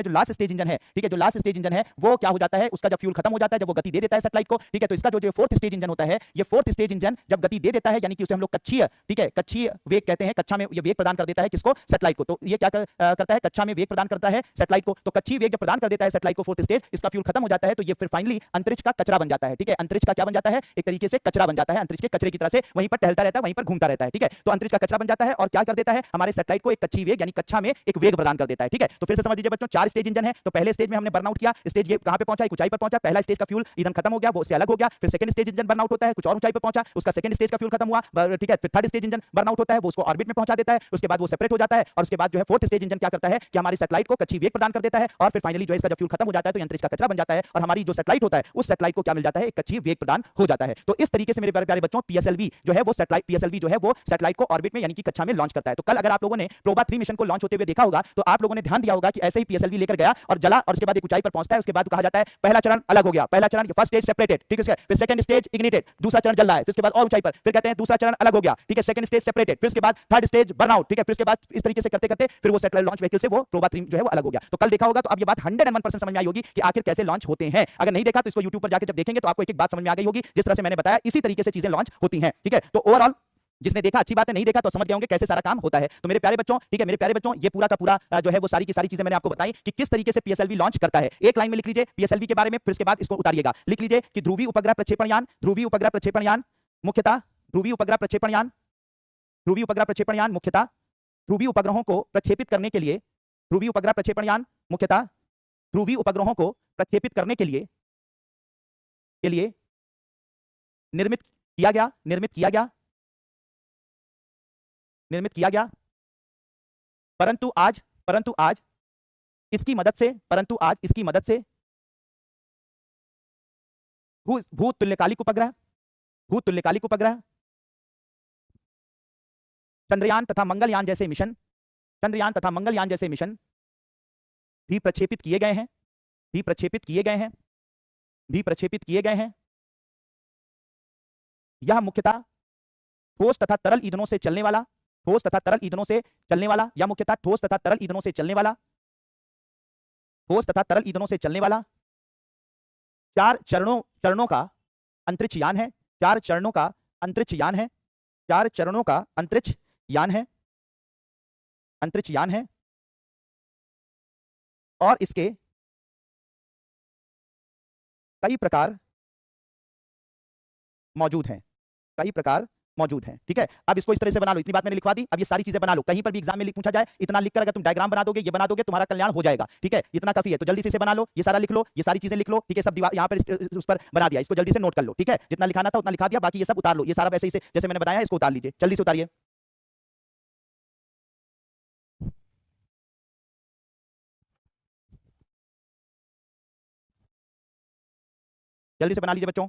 लास्ट स्टेज इंजन है, ठीक है, जो लास्ट स्टेज इंजन है वो क्या हो जाता है, उसका जब फ्यूल खत्म हो जाता है, जब वो गति दे देता है सैटेलाइट को, ठीक है, तो इसका जो फोर्थ स्टेज इंजन होता है, ये फोर्थ स्टेज इंजन जब गति दे देता है, यानी कि उसे हम लोग कक्षीय, ठीक है, कक्षीय वेग कहते हैं, कक्षा में ये वेग प्रदान कर देता है किसको? सैटेलाइट को। तो ये क्या करता है, कक्षा में वेग प्रदान करता है सैटेलाइट को। तो कक्षीय वेग जब प्रदान कर देता है सैटेलाइट को फोर्थ स्टेज, इसका फ्यूल खत्म हो जाता है, तो ये फिर फाइनली अंतरिक्ष का कचरा बन जाता है, ठीक है। अंतरिक्ष का क्या बन जाता है? एक तरीके से कचरा बन जाता है, अंतरिक्ष के कचरे की तरह से वहीं पर टहलता रहता है, वहीं पर घूमता रहता है, ठीक है। तो अंतरिक्ष का कचरा बन जाता है और क्या कर देता है, हमारे सैटेलाइट को एक कक्षीय वेग यानी कक्षा में एक वेग प्रदान कर देता है, ठीक है। तो फिर से समझ लीजिए बच्चों, 4 स्टेज इंजन है। तो पहले स्टेज में हमने बर्नआउट किया, स्टेज ये कहां पे पहुंचा? एक ऊंचाई पर पहुंचा। पहला स्टेज का फ्यूल ईंधन खत्म हो गया, वो उससे अलग हो गया। फिर सेकंड स्टेज इंजन बर्नआउट होता है, कुछ और ऊंचाई पर पहुंचा, उसका सेकंड स्टेज का फ्यूल खत्म हुआ, ठीक है। फिर थर्ड स्टेज इंजन बर्नआउट होता है, वो उसको ऑर्बिट में पहुंचा देता है, उसके बाद वो सेपरेट हो जाता है, और उसके बाद जो है फोर्थ स्टेज इंजन क्या करता है कि हमारी सैटेलाइट को कक्षीय वेग प्रदान कर देता है, और फिर फाइनली जो है इसका जब फ्यूल खत्म हो जाता है तो अंतरिक्ष का कचरा बन जाता है, और हमारी जो सैटेलाइट होता है उस सैटेलाइट को क्या मिल जाता है? एक कक्षीय वेग प्रदान हो जाता है। तो इस तरीके से मेरे प्यारे बच्चों पीएसएलवी जो है वो सैटेलाइट को ऑर्बिट में यानी कि कक्षा में लॉन्च करता है। तो कल अगर आप लोगों ने प्रोबा 3 मिशन को लॉन्च होते हुए देखा होगा तो आप लोगों ने ध्यान दिया होगा कि ऐसे ही पीएसएलवी लेकर गया और जला, और उसके बाद एक ऊंचाई पर पहुंचता है, उसके बाद कहा जाता है पहला चरण अलग हो गया, पहला चरण फर्स्ट स्टेज सेपरेटेड, ठीक है, फिर सेकंड स्टेज इग्निटेड, दूसरा चरण जल रहा है, फिर उसके बाद और ऊंचाई पर, फिर कहते हैं दूसरा चरण अलग हो गया, ठीक है, सेकंड स्टेज सेपरेटेड, फिर उसके बाद थर्ड स्टेज बर्नआउट, ठीक है, फिर उसके बाद इस तरीके से करते करते फिर वो सैटेलाइट लॉन्च व्हीकल से वो प्रोबा 3 जो है वो अलग हो गया। तो कल देखा होगा तो अब ये बात 101% समझ में आई होगी कि आखिर कैसे लॉन्च होते हैं। अगर नहीं देखा तो इसको YouTube पर जाकर जब देखेंगे तो आपको एक एक बात समझ में आ गई होगी, जिस तरह से मैंने बताया इसी तरीके से चीजें लॉन्च होती हैं, ठीक है। तो ओवरऑल जिसने देखा अच्छी बात है, नहीं देखा तो समझ गए होंगे कैसे सारा काम होता है। तो मेरे प्यारे बच्चों, ठीक है, मेरे प्यारे बच्चों, ये पूरा का पूरा जो है वो सारी की सारी चीजें मैंने आपको बताई कि किस तरीके से पीएसएलवी लॉन्च करता है। एक लाइन में लिख लीजिए पीएसएलवी के बारे में, फिर उसके बाद इसको उतारिएगा। लिख लीजिए कि ध्रुवीय उपग्रह प्रक्षेपण यान मुख्यतः ध्रुवीय उपग्रह प्रक्षेपण यान मुख्यतः ध्रुवीय उपग्रहों को प्रक्षेपित करने के लिए, ध्रुवीय उपग्रह प्रक्षेपण यान मुख्यतः ध्रुवीय उपग्रहों को प्रक्षेपित करने के लिए निर्मित किया गया, परंतु आज इसकी मदद से भूतुल्यकालिक उपग्रह चंद्रयान तथा मंगलयान जैसे मिशन भी प्रक्षेपित किए गए हैं। यह मुख्यतः ठोस तथा तरल ईंधनों से चलने वाला या मुख्यतः ठोस तथा तरल ईंधनों से चलने वाला 4 चरणों का अंतरिक्ष यान है, और इसके कई प्रकार मौजूद हैं, ठीक है। अब इसको इस तरह से बना लो, इतनी बात मैंने लिखवा दी, अब ये सारी चीजें बना लो, कहीं पर भी एग्जाम में पूछा जाए इतना लिखकर अगर तुम डायग्राम बना दोगे, ये बना दोगे, तुम्हारा कल्याण हो जाएगा, ठीक है, इतना काफी है। तो जल्दी से इसे बना लो, ये सारा लिख लो, ये सारी चीजें लिख लो, ठीक है, सब दीवार यहाँ पर उस पर बना दिया, इसको जल्दी से नोट कर लो, ठीक है, जितना लिखाना था उतना लिखा दिया, बाकी ये सब उतार लो, ये सारा वैसे ही जैसे मैंने बताया इसको उतार लीजिए, जल्दी से उतारिए। जल्दी से बना लीजिए बच्चों।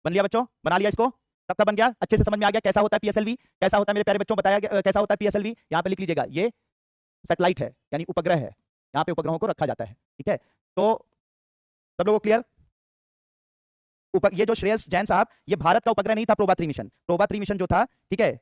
बन लिया बच्चों, बना लिया इसको, सबका बन गया, अच्छे से समझ में आ गया कैसा होता है पीएसएलवी, कैसा होता है मेरे प्यारे बच्चों, बताया गया कैसा होता है पीएसएलवी। यहाँ पे लिख लीजिएगा, ये सैटेलाइट है यानी उपग्रह है, यहाँ पे उपग्रहों को रखा जाता है, ठीक है। तो सब लोगों को क्लियर? ये जो श्रेयस जैन साहब, ये भारत का उपग्रह नहीं था प्रोबा 3 मिशन। प्रोबा 3 मिशन जो था, ठीक है,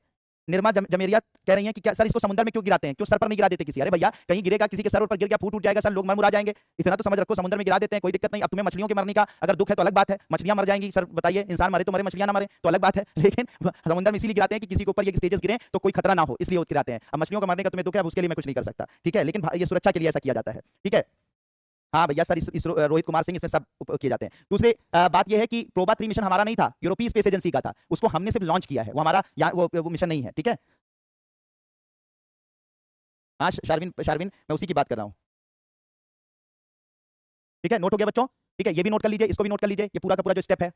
निर्मा जमेरिया कह रही हैं कि क्या सर इसको समुद्र में क्यों गिराते हैं, क्यों सर पर नहीं गिरा देते किसी? अरे भैया कहीं गिरेगा, किसी के सर पर गिर गया, फूट जाएगा सर, लोग मर मुरा जाएंगे, इतना तो समझ रखो, समुद्र में गिरा देते हैं, कोई दिक्कत नहीं। अब तुम्हें मछलियों के मरने का अगर दुख है तो अलग बात है, मछलियां मर जाएंगी सर, बताइए, इंसान मरे तो मरे, मछलियां ना मरे तो अलग बात है, लेकिन समुद्र में इसलिए गिराते हैं कि किसी के ऊपर ये स्टेजेस गिरे तो कोई खतरा ना हो, इसलिए गिराते हैं। अब मछलियों का मरने का तुम्हें दुख है, उसके लिए मैं कुछ नहीं कर सकता, ठीक है, लेकिन ये सुरक्षा के लिए ऐसा किया जाता है, ठीक है। हाँ भैया सर, इस रोहित कुमार सिंह इसमें सब किए जाते हैं। दूसरी बात यह है कि प्रोबा 3 मिशन हमारा नहीं था, यूरोपीय स्पेस एजेंसी का था, उसको हमने सिर्फ लॉन्च किया है, वो हमारा वो मिशन नहीं है, ठीक है। हाँ शारविन, शारविन मैं उसी की बात कर रहा हूँ, ठीक है, नोट हो गया बच्चों, ठीक है, ये भी नोट कर लीजिए, इसको भी नोट कर लीजिए, ये पूरा का पूरा जो स्टेप है।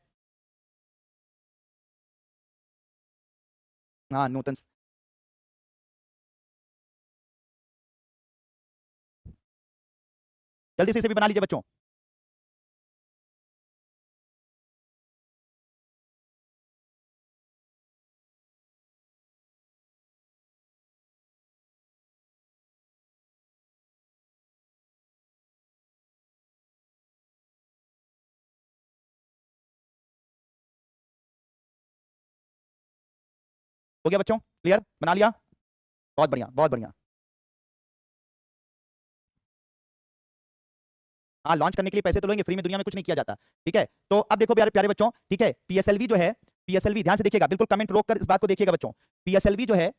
हाँ नूतन, जल्दी से इसे भी बना लीजिए बच्चों। हो गया बच्चों, क्लियर, बना लिया, बहुत बढ़िया बहुत बढ़िया। हाँ लॉन्च करने के लिए पैसे तो लेंगे, फ्री में दुनिया में कुछ नहीं किया जाता, ठीक है। तो अब देखो प्यारे प्यारे बच्चों, ठीक है, पीएसएलवी जो है, पीएसएलवी ध्यान से देखिएगा, बिल्कुल कमेंट रोक कर इस बात को देखिएगा बच्चों। पीएसएलवी जो है,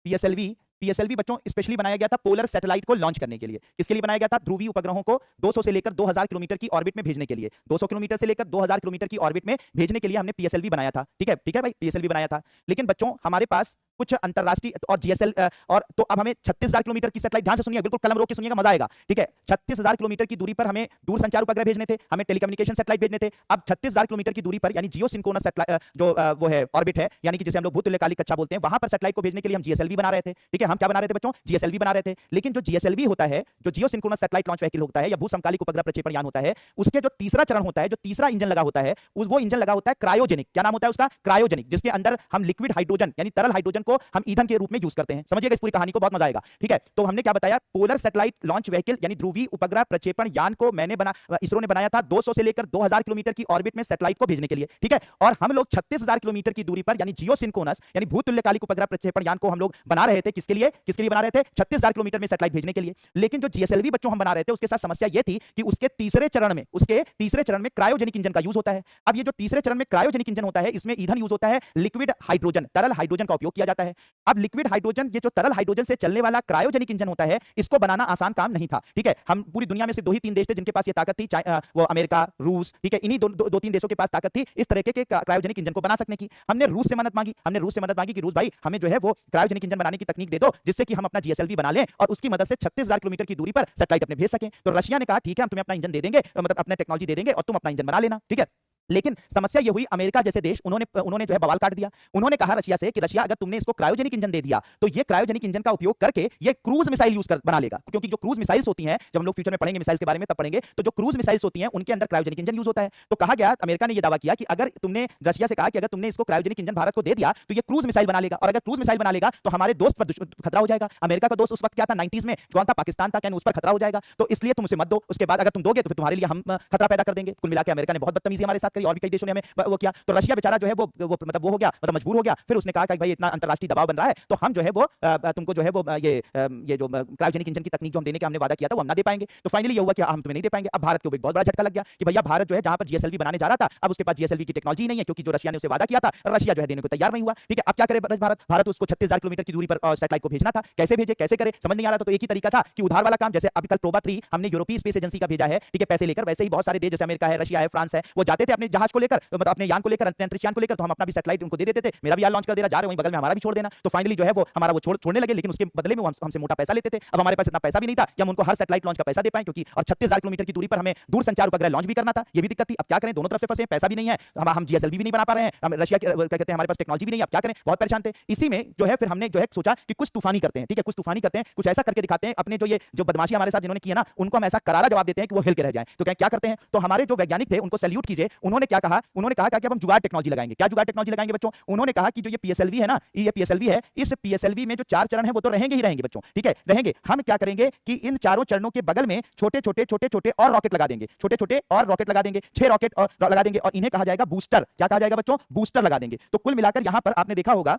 पीएसएलवी पीएसएलवी बच्चों स्पेशली बनाया गया था पोलर सैटेलाइट को लॉन्च करने के लिए। किसके लिए बनाया गया था? ध्रुवीय उपग्रहों को 200 से लेकर 2000 किलोमीटर की ऑर्बिट में भेजने के लिए। 200 किलोमीटर से लेकर 2000 किलोमीटर की ऑर्बिट में भेजने के लिए हमने पीएसएलवी बनाया था, ठीक है भाई, पीएसएलवी बनाया था। लेकिन बच्चों हमारे पास कुछ अंतरराष्ट्रीय और जीएसएल और तो अब हमें 36,000 किलोमीटर की सैटेलाइट, ध्यान से सुनिए, बिल्कुल कलम रोक के सुनिएगा, मजा आएगा, ठीक है। 36,000 किलोमीटर की दूरी पर हमें दूरसंचार उपग्रह भेजने थे, हमें टेलीकम्युनिकेशन सैटेलाइट भेजने थे। अब 36,000 किलोमीटर की दूरी पर यानी जियो सिंक्रोनस सैटेलाइट जो वो है ऑर्बिट है, यानी कि जिसे हम लोग भूतुल्यकालिक कक्षा बोलते हैं, वहां पर सैटेलाइट को भेजने के लिए हम जीएसएलवी बना रहे थे, ठीक है। हम क्या बना रहे थे बच्चों? जीएसएलवी बना रहे थे। लेकिन जो जीएसएलवी होता है, जो जियो सिंक्रोनस सैटेलाइट लॉन्च व्हीकल होता है या भूसमकालिक उपग्रह प्रक्षेपण यान होता है, उसके जो तीसरा चरण होता है, जो तीसरा इंजन लगा होता है, वो इंजन लगा होता है क्रायोजेनिक। क्या नाम होता है उसका? क्रायोजेनिक, जिसके अंदर हम लिक्विड हाइड्रोजन यानी तरल हाइड्रोजन को हम ईंधन के रूप में यूज करते हैं। समझिएगा इस पूरी कहानी को, बहुत मजा आएगा, ठीक है। तो हमने क्या बताया? पोलर सैटेलाइट लॉन्च व्हीकल यानी ध्रुवीय उपग्रह प्रक्षेपण यान को इसरो ने बनाया था 200 से लेकर 2000 किलोमीटर की ऑर्बिट में सैटेलाइट को भेजने के लिए, ठीक है। और हम लोग 36,000 किलोमीटर की दूरी पर यानी जियो सिंक्रोनस यानी भूतुल्यकालिक उपग्रह प्रक्षेपण यान को हम लोग बना रहे थे। किसके लिए? किसके लिए बना रहे थे? 36,000 किलोमीटर में सैटेलाइट भेजने के लिए। लेकिन जो जीएसएलवी बच्चों हम बना रहे थे, उसके साथ समस्या यह थी कि उसके तीसरे चरण में क्रायोजेनिक इंजन का यूज होता है। अब ये जो तीसरे चरण में क्रायोजेनिक इंजन होता है, इसमें ईंधन यूज होता है लिक्विड हाइड्रोजन, तरल हाइड्रोजन का उपयोग किया जाता है। अब लिक्विड हाइड्रोजन, ये जो तरल हाइड्रोजन से चलने वाला क्रायोजेनिक इंजन होता है, इसको बनाना आसान काम नहीं था, ठीक है। हम पूरी दुनिया में सिर्फ 2 ही 3 देश थे जिनके पास ये ताकत थी, वो अमेरिका, रूस, ठीक है, इन्हीं 2-3 देशों के पास ताकत थी इस तरह के क्रायोजेनिक इंजन को बना सकने की। हमने रूस से मदद मांगी कि रूस भाई हमें जो है वो क्रायोजेनिक इंजन बनाने की तकनीक दे दो, जिससे कि हम अपना जीएसएलवी बना लें और उसकी मदद से 36,000 किलोमीटर की दूरी पर सैटेलाइट अपने भेज सकें। तो रशिया ने कहा ठीक है, हम तुम्हें अपना इंजन दे देंगे, मतलब अपने टेक्नोलॉजी दे देंगे और तुम अपना इंजन बना लेना, ठीक है। लेकिन समस्या यह हुई, अमेरिका जैसे देश उन्होंने जो है बवाल काट दिया। उन्होंने कहा रशिया से कि रशिया अगर तुमने इसको क्रायोजेनिक इंजन दे दिया तो ये क्रायोजेनिक इंजन का उपयोग करके ये क्रूज मिसाइल बना लेगा, क्योंकि जो क्रूज मिसाइल्स होती हैं, जब हम लोग फ्यूचर में पढ़ेंगे मिसाइल्स के बारे में तब पढ़ेंगे, तो जो क्रूज मिसाइल्स होती हैं उनके अंदर क्रायोजेनिक इंजन यूज होता है। तो कहा गया, अमेरिका ने यह दावा किया कि अगर तुमने रशिया से कहा कि अगर तुमने इसको क्रायोजेनिक इंजन भारत को दे दिया तो ये क्रूज मिसाइल बना लेगा, और अगर क्रूज मिसाइल बना लेगा तो हमारे दोस्त पर खतरा हो जाएगा। अमेरिका का दोस्त उस वक्त क्या था? 90s में कौन था? पाकिस्तान था, क्या उस पर खतरा हो जाएगा, तो इसलिए तुम उसे मत दो। उसके बाद अगर तुम दोगे तो फिर तुम्हारे लिए हम खतरा पैदा कर देंगे। कुल मिलाकर अमेरिका ने बहुत बदतमीजी हमारे साथ करी और भी कई देशों ने हमें वो किया। तो रशिया बेचारा जो है वो मतलब वो हो गया, मतलब मजबूर हो गया। फिर उसने कहा कि भाई इतना अंतरराष्ट्रीय दबाव बन रहा है तो हम जो है वो तुमको जो है वो ये जो क्रायोजेनिक इंजन की तकनीक जो हम देने का हमने वादा किया था वो हम ना दे पाएंगे। तो फाइनली ये हुआ कि हम तुम्हें नहीं दे पाएंगे। अब भारत को एक बहुत बड़ा झटका लग गया कि भैया भारत जो है जहां पर जीएसएलवी बनाने जा रहा था, अब उसके पास जीएसएलवी की टेक्नोलॉजी नहीं है, क्योंकि जो रशिया ने उसे वादा किया था रशिया जो है देने को तैयार नहीं हुआ, ठीक है। अब क्या करे भारत उसको 36,000 किलोमीटर की दूरी पर सैटेलाइट को भेजना था, कैसे भेजे कैसे करे समझ नहीं आ रहा था। तो एक ही तरीका था कि उधार वाला काम, जैसे अभी कल प्रोबा 3 हमने यूरोपीय स्पेस एजेंसी का भेजा है, ठीक है, पैसे लेकर, वैसे ही बहुत सारे देश जैसे अमेरिका है, रशिया है, फ्रांस है, वो जाते थे अपने जहाज को लेकर, मतलब अपने यान को लेकर, अंतरिक्ष यान को लेकर, तो हम अपना भी सैटेलाइट उनको दे देते थे। मेरा भी यार लॉन्च कर दे रहा, जा रहे वहीं बगल में हमारा भी छोड़ देना। तो फाइनली जो है वो हमारा वो छोड़ने लगे, लेकिन उसके बदले में वो हमसे मोटा पैसा लेते थे। अब हमारे पास इतना पैसा भी नहीं था कि हम उनको हर सैटेलाइट लॉन्च का पैसा दे पाएं, क्योंकि और 36,000 किलोमीटर की दूरी पर हमें दूरसंचार उपग्रह लॉन्च भी करना था, ये भी दिक्कत थी। अब क्या करें, दोनों तरफ से फंसे, पैसा भी नहीं है, हम जीएसएलवी भी नहीं बना पा रहे हैं, हम रशिया क्या कहते हैं हमारे पास टेक्नोलॉजी भी नहीं है, अब क्या करें, बहुत परेशान थे। इसी में जो है फिर हमने जो है सोचा कि कुछ तूफानी करते हैं, ठीक है, कुछ तूफानी करते हैं, कुछ ऐसा करके दिखाते हैं, अपने जो बदमाशी हमारे साथ जिन्होंने किया ना, उनको हम ऐसा करारा जवाब देते हैं कि वो हिल के रह जाए। तो क्या करते हैं, तो हमारे जो वैज्ञानिक थे उनको सैल्यूट कीजिए, उन्होंने क्या कहा, उन्होंने कहा कि अब हम जुगाड़ टेक्नोलॉजी लगाएंगे। क्या जुगाड़ टेक्नोलॉजी लगाएंगे बच्चों? उन्होंने कहा कि जो ये पीएसएलवी है ना, ये पीएसएलवी है, इस पीएसएलवी में जो 4 चरण है वो तो रहेंगे ही रहेंगे बच्चों, ठीक है, रहेंगे। हम क्या करेंगे कि इन चारों चरणों के बगल में छोटे छोटे और रॉकेट लगा देंगे, छोटे छोटे और रॉकेट लगा देंगे, 6 रॉकेट और लगा देंगे, और इन्हें कहा जाएगा बूस्टर। क्या कहा जाएगा बच्चों? बूस्टर लगा देंगे। तो कुल मिलाकर यहां पर आपने देखा होगा,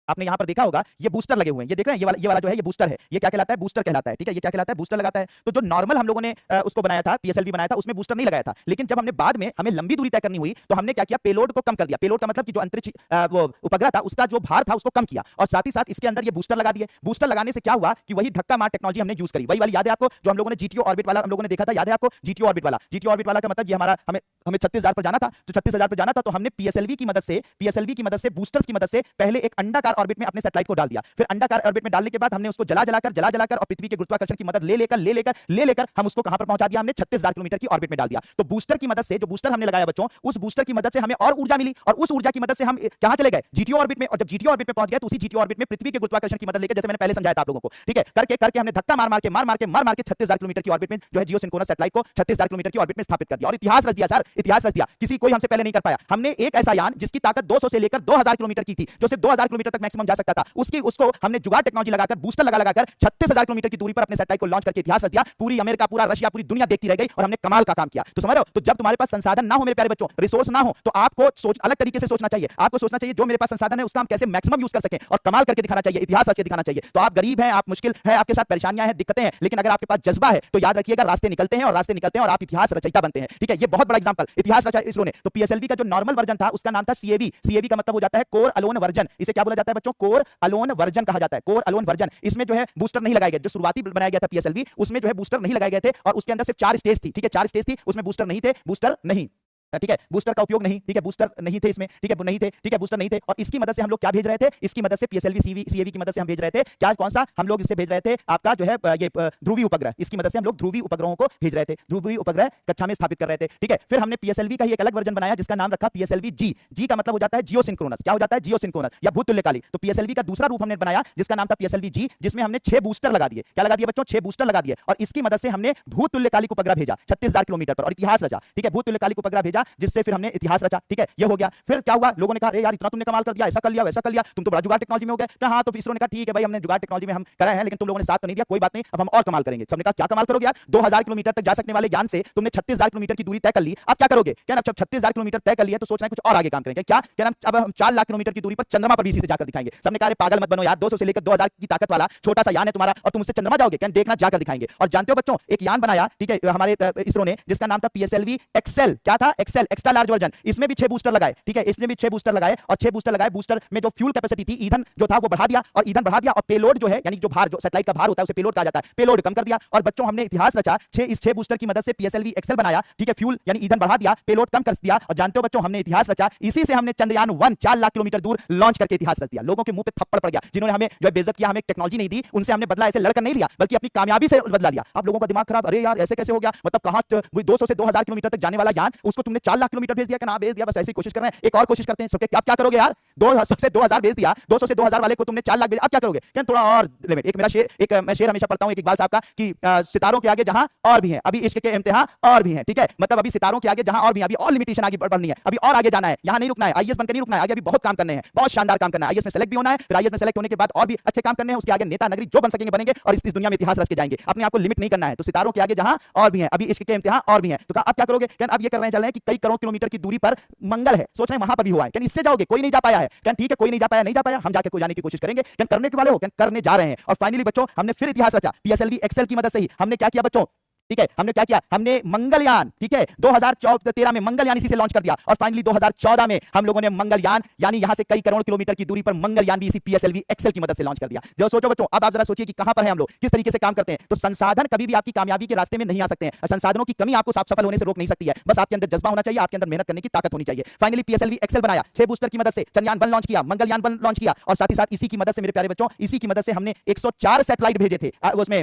आपने यहां पर देखा होगा ये बूस्टर लगे हुए हैं, ये देख रहे हैं, ये वाला जो है ये बूस्टर है। ये क्या कहलाता है? बूस्टर कहलाता है, ठीक है, ये क्या कहलाता है? बूस्टर लगाता है। तो जो नॉर्मल हम लोगों ने उसको बनाया था, पीएसएलवी बनाया था, उसमें बूस्टर नहीं लगाया था। लेकिन जब हमने बाद में हमें लंबी दूरी तय करनी हुई तो हमने क्या किया? पेलोड को कम कर दिया। पेलोड का मतलब कि जो अंतरिक्ष वो उपग्रह था उसका जो भार था उसको कम किया, और साथ ही साथ इसके अंदर ये बूस्टर लगा दिए। बूस्टर लगाने से क्या हुआ कि वही धक्का मार टेक्नोलॉजी हमने यूज करी, वही वाली याद है आपको जो हम लोगों ने जीटीओ ऑर्बिट वाला हम लोगों ने देखा था, याद है आपको? जीटीओ ऑर्बिट वाला, जीटीओ ऑर्बिट वाला का मतलब ये हमारा हमें 36,000 पर जाना था। तो 36,000 पर जाना था तो हमने पीएसएलवी की मदद से बूस्टर्स की मदद से पहले एक अंडाकार ऑर्बिट में अपने सैटेलाइट को डाल दिया। फिर अंडाकार ऑर्बिट में डालने के बाद हमने उसको जला जलाकर और पृथ्वी के गुरुत्वाकर्षण की मदद ले लेकर हम उसको कहां पर पहुंचा दिया? हमने 36,000 किलोमीटर की ऑर्बिट में डाल दिया। तो बूस्टर की मदद से, जो बूस्टर हमने लगाया बच्चों, उस बूस्टर की मदद से हमें और ऊर्जा मिली, और उस ऊर्जा की मदद से हम कहां चले गए? जीटीओ ऑर्बिट में। और जब जीटीओ ऑर्बिट में पहुंच गए तो उसी जीटीओ ऑर्बिट में पृथ्वी के गुरुत्वाकर्षण की मदद लेकर, जैसे मैंने पहले समझाया था आप लोगों को, ठीक है, करके हमने धक्का मार मार के 36,000 किलोमीटर की ऑर्बिट में जो है जियोसिंक्रोनस सैटेलाइट को 36,000 किलोमीटर की ऑर्बिट में स्थापित कर दिया। और इतिहास रच दिया सर, इतिहास रच दिया। किसी कोई हमसे पहले नहीं कर पाया। हमने एक ऐसा यान जिसकी ताकत 200 से लेकर 2000 किलोमीटर की थी, जो सिर्फ 2000 किलोमीटर तक मैक्सिमम जा सकता था, उसको हमने जुगाड़ टेक्नोलॉजी लगाकर, बूस्टर लगाकर 36,000 किलोमीटर की दूरी पर अपने सैटेलाइट को लॉन्च करके इतिहास रच दिया। पूरी अमेरिका, पूरा रशिया, पूरी दुनिया देखती रह गई और हमने कमाल का काम किया। तो समझ रहे हो? तो जब तुम्हारे पास संसाधन ना हो मेरे प्यारे बच्चों, रिसोर्स ना हो, तो आपको अलग तरीके से सोचना चाहिए। आपको सोचना चाहिए जो मेरे पास संसाधन है उसका हम कैसे मैक्सिमम यूज कर सकें और कमाल करके दिखाना चाहिए, इतिहास रच के दिखाना चाहिए। तो आप गरीब हैं, आप मुश्किल है, आपके साथ परेशानियां हैं, दिक्कतें हैं, लेकिन अगर आपके पास जज्बा है तो याद रखिएगा रास्ते निकलते हैं और आप इतिहास रचयिता बनते हैं, ठीक है। ये बहुत बड़ा एग्जांपल इतिहास रचा इसरो ने। तो पीएसएलवी का जो नॉर्मल वर्जन था उसका नाम था सीएवी। सीएवी का मतलब हो जाता है कोर अलोन वर्जन। इसे क्या बोला जाता है बच्चों? कोर अलोन वर्जन कहा जाता है, कोर अलोन वर्जन। इसमें जो है बूस्टर नहीं लगाए गए। जो शुरुआती बनाया गया था पीएसएलवी, उसमें जो है बूस्टर नहीं लगाए गए थे, और उसके अंदर सिर्फ 4 स्टेज थी, ठीक है, 4 स्टेज थी, उसमें बूस्टर नहीं थे, बूस्टर नहीं, ठीक है, बूस्टर का उपयोग नहीं, ठीक है, बूस्टर नहीं थे इसमें, ठीक है, नहीं थे, ठीक है, बूस्टर नहीं थे। और इसकी मदद से हम लोग क्या भेज रहे थे? इसकी मदद से पीएसएलवी सीएवी की मदद से हम भेज रहे थे क्या? कौन सा? हम लोग इससे भेज रहे थे आपका जो है ये ध्रुवीय उपग्रह। इसकी मदद से हम लोग ध्रुवीय उपग्रहों को भेज रहे थे, ध्रुवीय उपग्रह कक्षा में स्थापित कर रहे थे, ठीक है। फिर हमने पीएसएलवी का ही एक अलग वर्जन बनाया जिसका नाम रखा पीएसएलवी जी। जी का मतलब हो जाता है जियोसिंक्रोनस। क्या हो जाता है? जियोसिंक्रोनस या भूतुल्यकाली। तो पीएसएलवी का दूसरा रूप हमने बनाया जिसका नाम था पीएसएलवी जी, जिसमें हमने 6 बूस्टर लगा दिए। क्या लगा दिए बच्चों? 6 बूस्टर लगा दिए, और इसकी मदद से हमने भूतुल्यकालिक उपग्रह भेजा 36,000 किलोमीटर पर, और इतिहास रचा, ठीक है, भूतुल्यकालिक उपग्रह भेजा, जिससे फिर हमने इतिहास रचा, ठीक है, ये हो गया। फिर क्या हुआ? लोगों ने कहा अरे यार इतना तुमने कमाल कर दिया, ऐसा कर लिया, वैसा कर लिया, तुम तो बड़ा जुगाड़ टेक्नोलॉजी में हो गए। तो हाँ, तो इसरो ने कहा ठीक है भाई, हमने जुगाड़ टेक्नोलॉजी में हम करा है, लेकिन तुम लोगों ने साथ तो नहीं दिया, कोई बात नहीं, अब हम और कमाल करेंगे। सबने कहा क्या कमाल करोगे यार? 2000 किलोमीटर तक जा सकने वाले यान से तुमने 36,000 किलोमीटर की दूरी तय कर ली, अब क्या करोगे? क्या ना, 36,000 किलोमीटर तय कर लिया तो सोच रहे हैं कुछ और आगे काम करेंगे। क्या क्या अब हम 4 लाख किलोमीटर की दूरी पर चंद्रमा पर भी इसी से जाकर दिखाएंगे। सबने कहा पागल मत बनो यार, 200 से लेकर 2000 की ताकत वाला छोटा सा यान है तुम्हारा, और तुम उससे चंद्रमा जाओगे? क्या? देखना, जाकर दिखाएंगे। और जानते हो बच्चों, एक यान बनाया, ठीक है, हमारे इसरो ने, जिसका नाम था पीएसएलवी एक्सेल। क्या था? XL, extra large version. इसमें भी 6 बूस्टर लगाए, ठीक है, इसमें भी 6 बूस्टर लगाए, और 6 बूस्टर लगाए। बूस्टर में जो फ्यूल कैपेसिटी थी, ईंधन जो था वो बढ़ा दिया, और ईंधन बढ़ा दिया, और पेलोड जो है यानी जो भार, जो सैटेलाइट का भार होता है उसे पेलोड कहा जाता है, पेलोड कम कर दिया। और बच्चों हमने इतिहास रचा, इस 6 बूस्टर की मदद से पीएसएलवी एक्सेल बनाया, ठीक है, फ्यूल यानी ईंधन बढ़ा दिया, पेलोड कम कर दिया। और जानते हो बच्चों, हमने इतिहास रचा, इसी से हमने चंद्रयान 1 4 लाख किलोमीटर दूर लॉन्च करके इतिहास रच दिया। लोगों के मुंह पे थप्पड़ पड़ गया, जिन्होंने हमें जो बेइज्जत किया, हमें टेक्नोलॉजी नहीं दी, उनसे हमने बदला ऐसे लड़कर नहीं लिया, बल्कि अपनी कामयाबी से बदला लिया। आप लोगों का दिमाग खराब, अरे यार ऐसे कैसे हो गया? मतलब कहां 200 से 2000 किलोमीटर तक जाने वाला यान, उसको तुमने 4 लाख किलोमीटर भेज दिया। क्या? ना भेज दिया, बस ऐसी कोशिश कर रहे हैं, एक और कोशिश करते हैं। सबके आप क्या करोगे यार? 200 से 2000 भेज दिया, 200 से 2000 वाले को तुमने 4 लाख भेजा, अब क्या करोगे? क्या थोड़ा और लिमिट। एक मेरा शेर, मैं शेर हमेशा पढ़ता हूं एक इकबाल साहब का कि सितारों के आगे जहां और भी हैं, अभी इश्क के इम्तिहान और भी हैं, ठीक है, मतलब अभी सितारों के आगे जहां और भी हैं, अभी और लिमिटेशन आगे बढ़नी है, अभी और आगे जाना है, यहां नहीं रुकना है, आईएएस बनकर नहीं रुकना है, आगे अभी बहुत काम करने हैं, बहुत शानदार काम करना है, आईएएस में सेलेक्ट भी होना है, फिर आईएएस में सेलेक्ट होने के बाद और भी अच्छे काम करने हैं, उसके आगे नेता नगरी जो बन सकेंगे बनेंगे, और इस दुनिया में इतिहास रच के जाएंगे। अपने आप को लिमिट नहीं करना है। तो सितारों के आगे जहां और भी हैं, अभी इश्क के इम्तिहान और भी हैं, तो अब क्या करोगे? अब ये कर रहे हैं कि कई करोड़ किलोमीटर की दूरी पर मंगल है, सोच रहे हैं वहां पर भी हुआ है, क्या इससे जाओगे? कोई नहीं जा पाया है, क्या ठीक है, कोई नहीं जा पाया, हम जाके कोई जाने की कोशिश करेंगे, क्या करने के वाले हो, क्या करने जा रहे हैं। और फाइनली बच्चों, हमने फिर इतिहास रचा, पीएसएलवी एक्सेल की मदद से ही हमने क्या किया बच्चों? ठीक है, हमने क्या किया? हमने मंगलयान, ठीक है, 2013 में मंगलयान इसी से लॉन्च कर दिया, और फाइनली 2014 में हम लोगों ने मंगलयान यानी यहां से कई करोड़ किलोमीटर की दूरी पर मंगलयान भी इसी पीएसएलवी एक्सेल की मदद से लॉन्च कर दिया। जो सोचो बच्चों, अब आप जरा सोचिए कि कहां पर हैं हम लोग, किस तरीके से काम करते हैं। तो संसाधन कभी भी आपकी कामयाबी के रास्ते में नहीं आ सकते हैं, संसाधनों की कमी आपको सफल होने से रोक नहीं सकती है, बस आपके अंदर जज्बा होना चाहिए, आपके अंदर मेहनत करने की ताकत होनी चाहिए। फाइनली पीएसएलवी एक्सेल बनाया, 6 बूस्टर की मदद से चंद्रयान 1 लॉन्च किया, मंगलयान 1 लॉन्च किया, और साथ ही साथ इसी की मदद से मेरे प्यारे बच्चों, इसी की मदद से हमने 104 सैटेलाइट भेजे थे, उसमें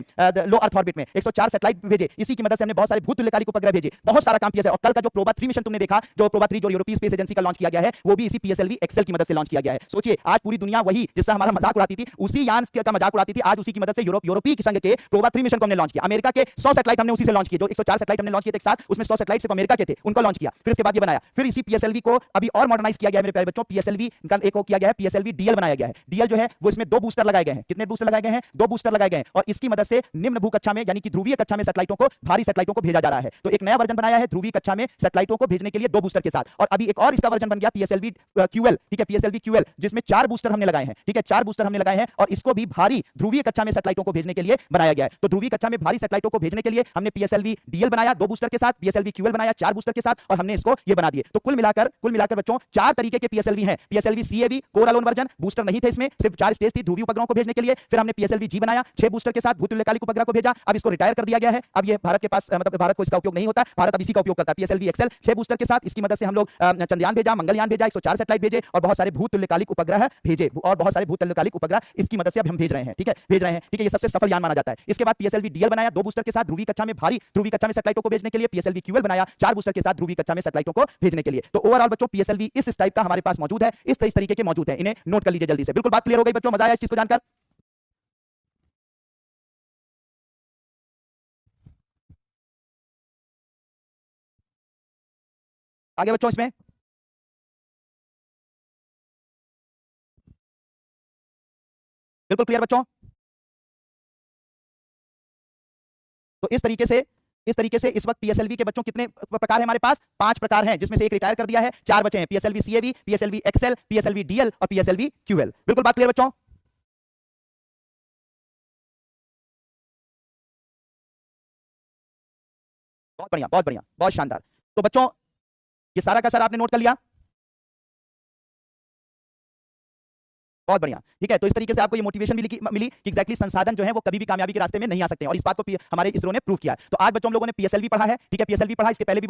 लो अर्थ ऑर्बिट में 104 सैटेलाइट भेजे। इसी की मदद से हमने बहुत सारे भूतुल्यकालिक उपग्रह भेजे, बहुत सारा काम किया। और कल का जो प्रोबा 3 मिशन तुमने देखा, जो प्रोबा 3 जो यूरोपीय स्पेस एजेंसी का लॉन्च किया गया है, वो भी इसी पीएसएलवी एक्सेल की मदद से लॉन्च किया गया है। सोचिए आज पूरी दुनिया वही जिससे हमारा मजाक उड़ाती थी, उसी यान का मजाक उड़ाती थी, आज उसी की मदद से यूरोपीय संघ के प्रोबा 3 मिशन को हमने लॉन्च किया। अमेरिका के 100 सैटेलाइट हमने उसी से लॉन्च किए, जो 104 सैटेलाइट हमने लॉन्च किए थे एक साथ, उसमें 100 सैटेलाइट सिर्फ अमेरिका के थे, उनको लॉन्च किया। फिर उसके बाद ये बनाया, फिर इसी पीएसएलवी को अभी और मॉडर्नाइज किया गया है मेरे प्यारे बच्चों। पीएसएलवी का एक किया गया है, पीएसएलवी डीएल बनाया गया है। डीएल जो है वो इसमें 2 बूस्टर लगाए गए हैं। कितने बूस्टर लगाए गए हैं? 2 बूस्टर लगाए गए हैं। और इसकी मदद से निम्न भू कक्षा में यानी कि ध्रुवीय कक्षा में सैटेलाइटों को, भारी सैटेलाइटों को भेजा जा रहा है। तो एक नया वर्जन बनाया है ध्रुवीय कक्षा में सैटेलाइटों को भेजने के लिए 2 बूस्टर के साथ। और अभी एक और इसका वर्जन बन गया पीएसएलवी क्यूएल, ठीक है, पीएसएलवी क्यूएल, जिसमें 4 बूस्टर हमने लगाए हैं, ठीक है, 4 बूस्टर हमने लगाए हैं। और इसको भी भारी ध्रुवीय कक्षा में सैटेलाइटों को भेजने के लिए बनाया गया है। तो ध्रुवीय कक्षा में भारी सैटेलाइटों को भेजने के लिए हमने पीएसएलवी डीएल बनाया 2 बूस्टर के साथ, पीएसएलवी क्यूएल बनाया 4 बूस्टर के साथ, और हमने इसको ये बना दिए। तो कुल मिलाकर बच्चों 4 तरीके के पीएसएलवी हैं। PSLV CAV core alone version, booster नहीं थे इसमें, सिर्फ 4 स्टेज थी ध्रुवीय उपग्रहों को भेजने के लिए। फिर हमने पीएसएलवी जी बनाया 6 बूस्टर के साथ, भूतुल्यकालिक उपग्रह को भेजा। अब इसको रिटायर कर दिया गया है, अब ये भारत के पास मतलब भारत को इसका उपयोग नहीं होता, भारत अब इसी का उपयोग करता है। पीएसएलवी एक्सेल 6 बूस्टर के साथ, इसकी मदद से हम लोग चंद्रयान भेजा, मंगलयान भेजा, 104 सैटेलाइट भेजे और बहुत सारे भूतुल्यकालिक उपग्रह भेजे, और बहुत सारे भूतुल्यकालिक उपग्रह इसकी मदद से अब हम भेज रहे हैं, ठीक है, भेज रहे हैं, ठीक है। ये सबसे सफल यान माना जाता है। इसके बाद पीएसएलवी डीएल बनाया 2 बूस्टर के साथ ध्रुवीय कक्षा में, भारी ध्रुवीय कक्षा में सैटेलाइटों को भेजने के लिए। पीएसएलवी क्यूएल बनाया 4 बूस्टर के साथ ध्रुवीय कक्षा में सैटेलाइटों को भेजने के लिए। तो ओवरऑल बच्चों पीएसएलवी इस टाइप का हमारे पास मौजूद है, इस तरीके के मौजूद है, इन्हें नोट कर लीजिए जल्दी से। बिल्कुल बात क्लियर हो गई बच्चों? मजा आया इस चीज को जानकर? आगे बच्चों इसमें बिल्कुल क्लियर बच्चों? तो इस तरीके से इस वक्त पीएसएलवी के बच्चों कितने प्रकार हैं हमारे पास? 5 प्रकार हैं, जिसमें से एक रिटायर कर दिया है, 4 बचे हैं, PSLV CAV, PSLV XL, PSLV DL और पीएसएलवी क्यूएल। बिल्कुल बात क्लियर बच्चों? बहुत बढ़िया, बहुत बढ़िया, बहुत शानदार। तो बच्चों ये सारा का सारा आपने नोट कर लिया? बहुत बढ़िया, ठीक है। तो इस तरीके से आपको ये मोटिवेशन मिली कि एग्जैक्टली संसाधन जो है वो कभी भी कामयाबी के रास्ते में नहीं आ सकते हैं, और इस बात को हमारे इसरो ने प्रूव किया है। तो आज बच्चों हम लोगों ने पीएसएलवी पढ़ा है, ठीक है, पीएसएलवी पढ़ा, इसके पहले भी